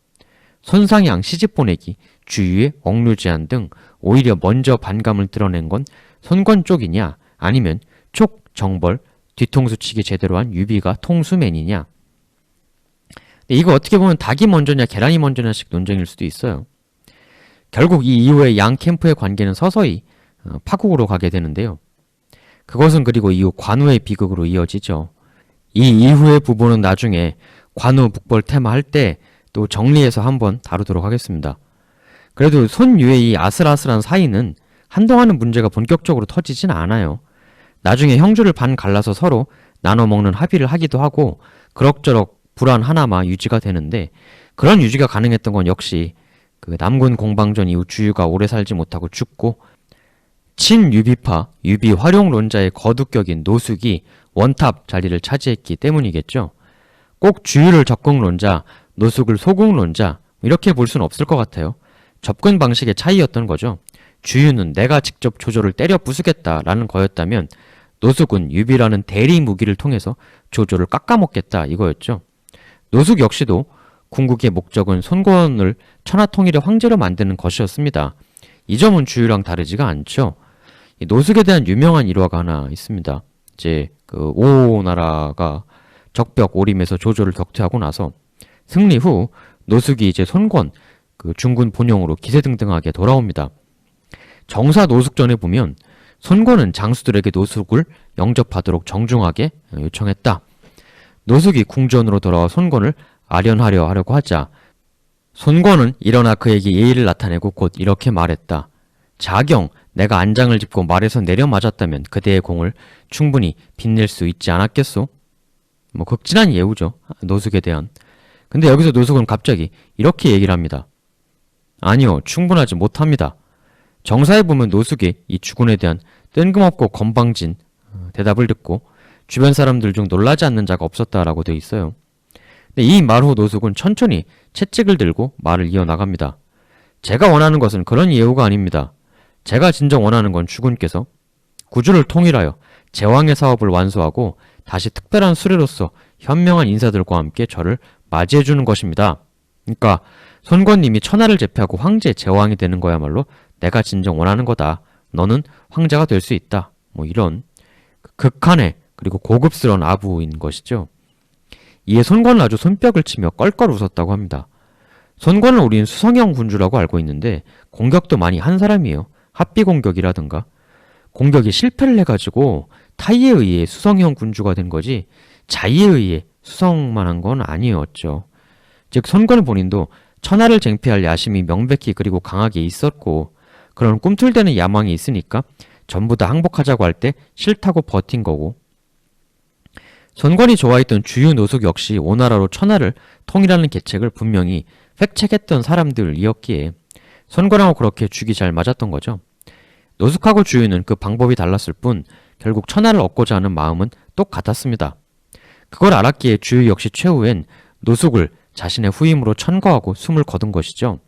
Speaker 1: 손상양 시집 보내기, 주유의 억류 제한 등 오히려 먼저 반감을 드러낸 건 손권 쪽이냐 아니면 촉, 정벌, 뒤통수 치기 제대로 한 유비가 통수맨이냐. 이거 어떻게 보면 닭이 먼저냐 계란이 먼저냐식 논쟁일 수도 있어요. 결국 이 이후에 양 캠프의 관계는 서서히 파국으로 가게 되는데요. 그것은 그리고 이후 관우의 비극으로 이어지죠. 이 이후의 부분은 나중에 관우 북벌 테마 할 때 또 정리해서 한번 다루도록 하겠습니다. 그래도 손유의 이 아슬아슬한 사이는 한동안은 문제가 본격적으로 터지진 않아요. 나중에 형주를 반 갈라서 서로 나눠 먹는 합의를 하기도 하고 그럭저럭 불안 하나마 유지가 되는데 그런 유지가 가능했던 건 역시 그 남군 공방전 이후 주유가 오래 살지 못하고 죽고 친유비파 유비 활용론자의 거두격인 노숙이 원탑 자리를 차지했기 때문이겠죠. 꼭 주유를 적극론자, 노숙을 소극론자 이렇게 볼 수는 없을 것 같아요. 접근 방식의 차이였던 거죠. 주유는 내가 직접 조조를 때려 부수겠다라는 거였다면 노숙은 유비라는 대리 무기를 통해서 조조를 깎아먹겠다 이거였죠. 노숙 역시도 궁극의 목적은 손권을 천하통일의 황제로 만드는 것이었습니다. 이 점은 주유랑 다르지가 않죠. 이 노숙에 대한 유명한 일화가 하나 있습니다. 이제 그 오나라가 적벽 오림에서 조조를 격퇴하고 나서 승리 후 노숙이 이제 손권 그 중군 본영으로 기세등등하게 돌아옵니다. 정사 노숙전에 보면 손권은 장수들에게 노숙을 영접하도록 정중하게 요청했다. 노숙이 궁전으로 돌아와 손권을 아련하려 하려고 하자 손권은 일어나 그에게 예의를 나타내고 곧 이렇게 말했다. 자경, 내가 안장을 짚고 말에서 내려 맞았다면 그대의 공을 충분히 빛낼 수 있지 않았겠소? 뭐 극진한 예우죠. 노숙에 대한. 근데 여기서 노숙은 갑자기 이렇게 얘기를 합니다. 아니요, 충분하지 못합니다. 정사에 보면 노숙이 이 주군에 대한 뜬금없고 건방진 대답을 듣고 주변 사람들 중 놀라지 않는 자가 없었다라고 되어 있어요. 근데 이 말 후 노숙은 천천히 채찍을 들고 말을 이어나갑니다. 제가 원하는 것은 그런 예우가 아닙니다. 제가 진정 원하는 건 주군께서 구주를 통일하여 제왕의 사업을 완수하고 다시 특별한 수레로서 현명한 인사들과 함께 저를 맞이해주는 것입니다. 그러니까 손권님이 천하를 제패하고 황제 제왕이 되는 거야말로 내가 진정 원하는 거다. 너는 황제가 될 수 있다. 뭐 이런 극한의 그리고 고급스러운 아부인 것이죠. 이에 손권은 아주 손뼉을 치며 껄껄 웃었다고 합니다. 손권을 우리는 수성형 군주라고 알고 있는데 공격도 많이 한 사람이에요. 합비 공격이라든가. 공격이 실패를 해가지고 타이에 의해 수성형 군주가 된 거지 자의에 의해 수성만 한 건 아니었죠. 즉 손권 본인도 천하를 쟁취할 야심이 명백히 그리고 강하게 있었고 그런 꿈틀대는 야망이 있으니까 전부 다 항복하자고 할 때 싫다고 버틴 거고 손권이 좋아했던 주유 노숙 역시 오나라로 천하를 통일하는 계책을 분명히 획책했던 사람들이었기에 손권하고 그렇게 죽이 잘 맞았던 거죠. 노숙하고 주유는 그 방법이 달랐을 뿐 결국 천하를 얻고자 하는 마음은 똑같았습니다. 그걸 알았기에 주유 역시 최후엔 노숙을 자신의 후임으로 천거하고 숨을 거둔 것이죠.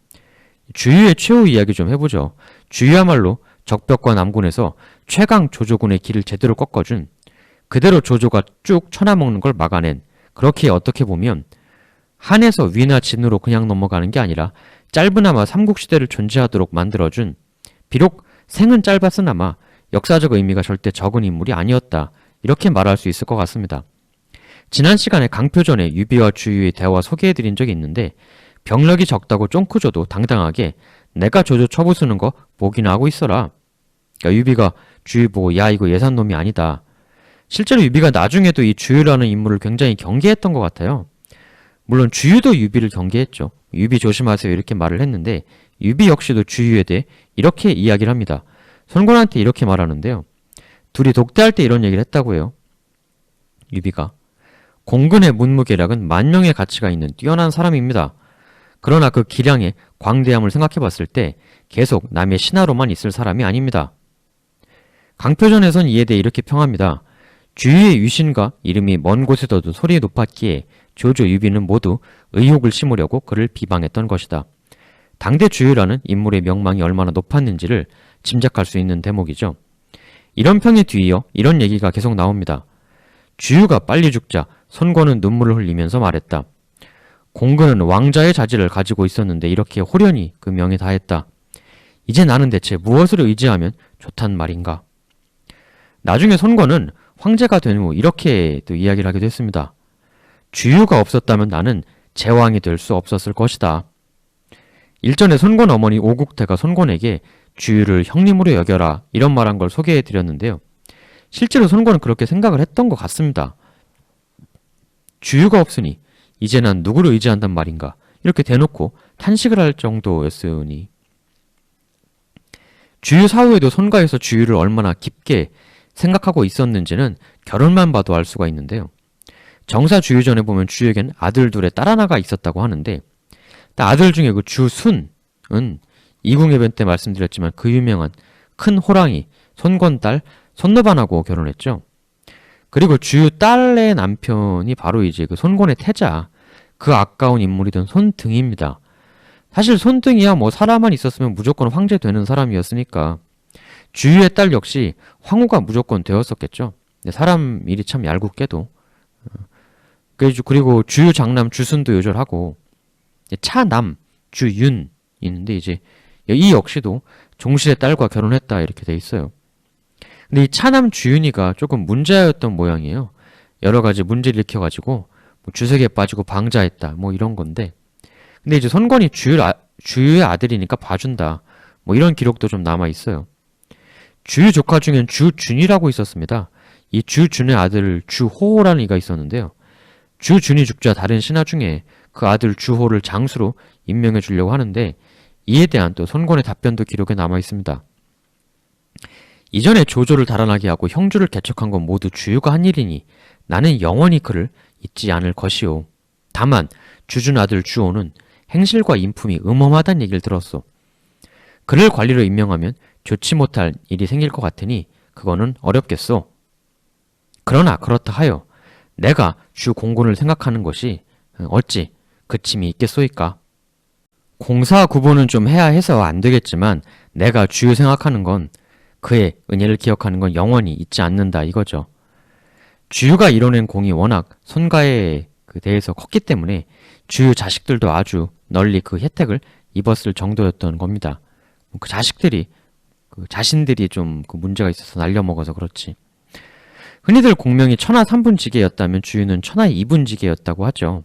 Speaker 1: 주유의 최후 이야기 좀 해보죠. 주유야말로 적벽과 남군에서 최강 조조군의 길을 제대로 꺾어준 그대로 조조가 쭉 쳐나먹는 걸 막아낸 그렇게 어떻게 보면 한에서 위나 진으로 그냥 넘어가는 게 아니라 짧으나마 삼국시대를 존재하도록 만들어준 비록 생은 짧았으나마 역사적 의미가 절대 적은 인물이 아니었다 이렇게 말할 수 있을 것 같습니다. 지난 시간에 강표전에 유비와 주유의 대화 소개해드린 적이 있는데 병력이 적다고 쫑크줘도 당당하게 내가 조조 쳐부수는 거 보기나 하고 있어라. 그러니까 유비가 주유 보고 야 이거 예산놈이 아니다. 실제로 유비가 나중에도 이 주유라는 인물을 굉장히 경계했던 것 같아요. 물론 주유도 유비를 경계했죠. 유비 조심하세요 이렇게 말을 했는데 유비 역시도 주유에 대해 이렇게 이야기를 합니다. 손권한테 이렇게 말하는데요. 둘이 독대할 때 이런 얘기를 했다고 해요. 유비가 공근의 문무계략은 만명의 가치가 있는 뛰어난 사람입니다. 그러나 그 기량의 광대함을 생각해 봤을 때 계속 남의 신하로만 있을 사람이 아닙니다. 강표전에선 이에 대해 이렇게 평합니다. 주유의 유신과 이름이 먼 곳에서도 소리 높았기에 조조 유비는 모두 의혹을 심으려고 그를 비방했던 것이다. 당대 주유라는 인물의 명망이 얼마나 높았는지를 짐작할 수 있는 대목이죠. 이런 평에 뒤이어 이런 얘기가 계속 나옵니다. 주유가 빨리 죽자 손권은 눈물을 흘리면서 말했다. 공근은 왕자의 자질을 가지고 있었는데 이렇게 호련히 그 명에 다했다. 이제 나는 대체 무엇을 의지하면 좋단 말인가? 나중에 손권은 황제가 된 후 이렇게 또 이야기를 하기도 했습니다. 주유가 없었다면 나는 제왕이 될 수 없었을 것이다. 일전에 손권 어머니 오국태가 손권에게 주유를 형님으로 여겨라 이런 말한 걸 소개해 드렸는데요. 실제로 손권은 그렇게 생각을 했던 것 같습니다. 주유가 없으니 이제 난 누구를 의지한단 말인가 이렇게 대놓고 탄식을 할 정도였으니 주유 사후에도 손가에서 주유를 얼마나 깊게 생각하고 있었는지는 결혼만 봐도 알 수가 있는데요. 정사 주유전에 보면 주유에겐 아들 둘의 딸 하나가 있었다고 하는데 아들 중에 그 주순은 이궁해변 때 말씀드렸지만 그 유명한 큰 호랑이 손권 딸 손노반하고 결혼했죠. 그리고 주유 딸의 남편이 바로 이제 그 손권의 태자 그 아까운 인물이던 손등입니다. 사실 손등이야 뭐 사람만 있었으면 무조건 황제 되는 사람이었으니까 주유의 딸 역시 황후가 무조건 되었었겠죠. 사람 일이 참 얄궂게도. 그리고 주유 장남 주순도 요절하고 차남 주윤 있는데 이제 이 역시도 종실의 딸과 결혼했다 이렇게 돼 있어요. 근데 이 차남 주윤이가 조금 문제였던 모양이에요. 여러 가지 문제를 일으켜가지고 뭐 주색에 빠지고 방자했다 뭐 이런 건데 근데 이제 손권이 주유의 아들이니까 봐준다 뭐 이런 기록도 좀 남아 있어요. 주유 조카 중엔 주준이라고 있었습니다. 이 주준의 아들 주호라는 이가 있었는데요. 주준이 죽자 다른 신하 중에 그 아들 주호를 장수로 임명해 주려고 하는데 이에 대한 또 손권의 답변도 기록에 남아 있습니다. 이전에 조조를 달아나게 하고 형주를 개척한 건 모두 주유가 한 일이니 나는 영원히 그를 잊지 않을 것이오. 다만 주준 아들 주호는 행실과 인품이 음험하다는 얘기를 들었소. 그를 관리로 임명하면 좋지 못할 일이 생길 것 같으니 그거는 어렵겠소. 그러나 그렇다 하여 내가 주 공군을 생각하는 것이 어찌 그침이 있겠소이까? 공사 구분은 좀 해야 해서 안 되겠지만 내가 주유 생각하는 건 그의 은혜를 기억하는 건 영원히 잊지 않는다 이거죠. 주유가 이뤄낸 공이 워낙 손가에 대해서 컸기 때문에 주유 자식들도 아주 널리 그 혜택을 입었을 정도였던 겁니다. 그 자식들이 자신들이 좀 그 문제가 있어서 날려먹어서 그렇지. 흔히들 공명이 천하 3분지계였다면 주유는 천하 2분지계였다고 하죠.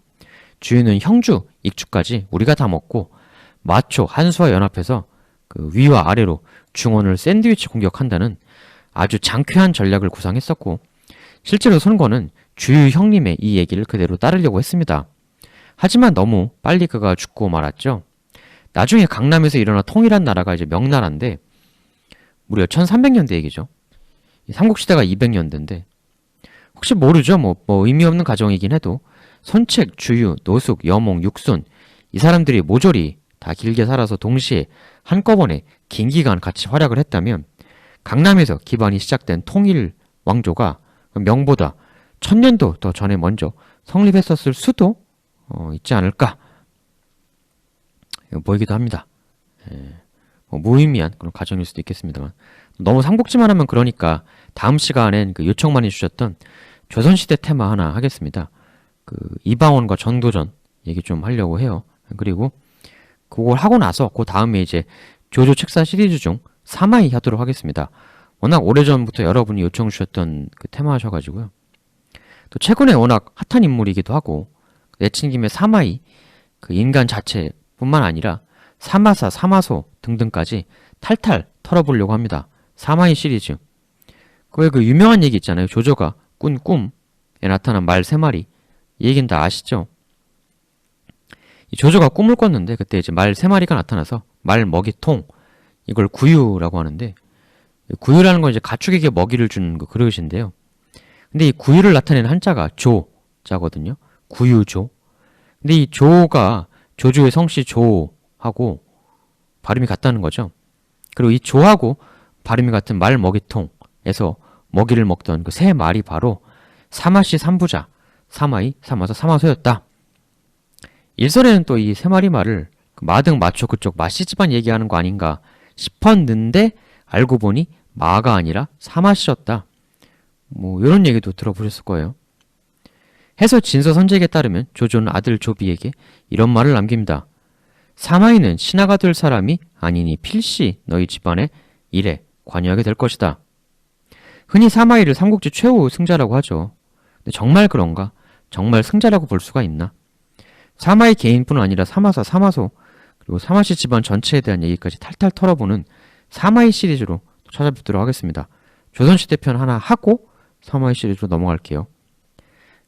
Speaker 1: 주유는 형주, 익주까지 우리가 다 먹고 마초, 한수와 연합해서 그 위와 아래로 중원을 샌드위치 공격한다는 아주 장쾌한 전략을 구상했었고 실제로 손권은 주유 형님의 이 얘기를 그대로 따르려고 했습니다. 하지만 너무 빨리 그가 죽고 말았죠. 나중에 강남에서 일어나 통일한 나라가 이제 명나라인데 무려 1300년대 얘기죠. 삼국시대가 200년대인데 혹시 모르죠. 뭐 의미 없는 가정이긴 해도 선책, 주유, 노숙, 여몽, 육순 이 사람들이 모조리 다 길게 살아서 동시에 한꺼번에 긴 기간 같이 활약을 했다면 강남에서 기반이 시작된 통일 왕조가 명보다 1000년도 더 전에 먼저 성립했었을 수도 있지 않을까 보이기도 합니다. 무의미한 그런 가정일 수도 있겠습니다만 너무 삼국지만 하면 그러니까 다음 시간엔 그 요청 많이 주셨던 조선시대 테마 하나 하겠습니다. 그 이방원과 전도전 얘기 좀 하려고 해요. 그리고 그걸 하고 나서 그 다음에 이제 조조 책사 시리즈 중 사마이 하도록 하겠습니다. 워낙 오래전부터 여러분이 요청 주셨던 그 테마 하셔가지고요. 또 최근에 워낙 핫한 인물이기도 하고 내친 김에 사마이 그 인간 자체뿐만 아니라 사마사, 사마소 등등까지 탈탈 털어보려고 합니다. 사마이 시리즈. 그 유명한 얘기 있잖아요. 조조가 꾼 꿈에 나타난 말 3마리. 이 얘기는 다 아시죠? 이 조조가 꿈을 꿨는데 그때 이제 말 3마리가 나타나서 말 먹이통 이걸 구유라고 하는데 구유라는 건 이제 가축에게 먹이를 주는 그 그릇인데요. 근데 이 구유를 나타내는 한자가 조자거든요. 구유조. 근데 이 조가 조조의 성씨 조하고 발음이 같다는 거죠. 그리고 이 조하고 발음이 같은 말 먹이통에서 먹이를 먹던 그 3마리 바로 사마씨 3부자 사마이, 사마서, 사마소였다. 일설에는 또 이 3마리 말을 마등, 마초 그쪽 마씨 집안 얘기하는 거 아닌가 싶었는데 알고 보니 마가 아니라 사마씨였다. 뭐 이런 얘기도 들어보셨을 거예요. 해서 진서 선제에 따르면 조조는 아들 조비에게 이런 말을 남깁니다. 사마이는 신하가 될 사람이 아니니 필시 너희 집안의 일에 관여하게 될 것이다. 흔히 사마이를 삼국지 최후 승자라고 하죠. 근데 정말 그런가? 정말 승자라고 볼 수가 있나? 사마이 개인뿐 아니라 사마사, 사마소 그리고 사마씨 집안 전체에 대한 얘기까지 탈탈 털어보는 사마이 시리즈로 찾아뵙도록 하겠습니다. 조선시대 편 하나 하고 사마이 시리즈로 넘어갈게요.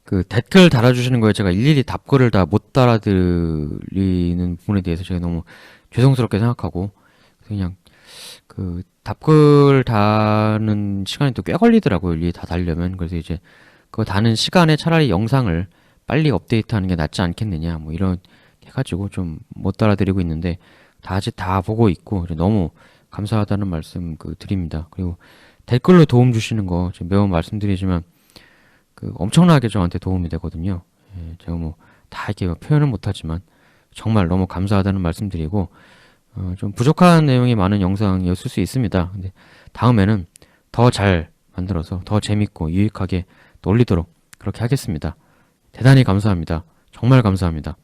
Speaker 1: 그 댓글 달아주시는 거에 제가 일일이 답글을 다 못 달아드리는 부분에 대해서 제가 너무 죄송스럽게 생각하고 그냥 그 답글 다는 시간이 또 꽤 걸리더라고요. 일일이 다 달려면. 그래서 이제 그거 다는 시간에 차라리 영상을 빨리 업데이트하는 게 낫지 않겠느냐 뭐 이런 해가지고 좀 못 달아드리고 있는데 다 아직 다 보고 있고 너무 감사하다는 말씀 드립니다. 그리고 댓글로 도움 주시는 거 지금 매번 말씀드리지만 엄청나게 저한테 도움이 되거든요. 예, 제가 뭐 다 이렇게 표현은 못하지만 정말 너무 감사하다는 말씀드리고 좀 부족한 내용이 많은 영상이었을 수 있습니다. 근데 다음에는 더 잘 만들어서 더 재밌고 유익하게 또 올리도록 그렇게 하겠습니다. 대단히 감사합니다. 정말 감사합니다.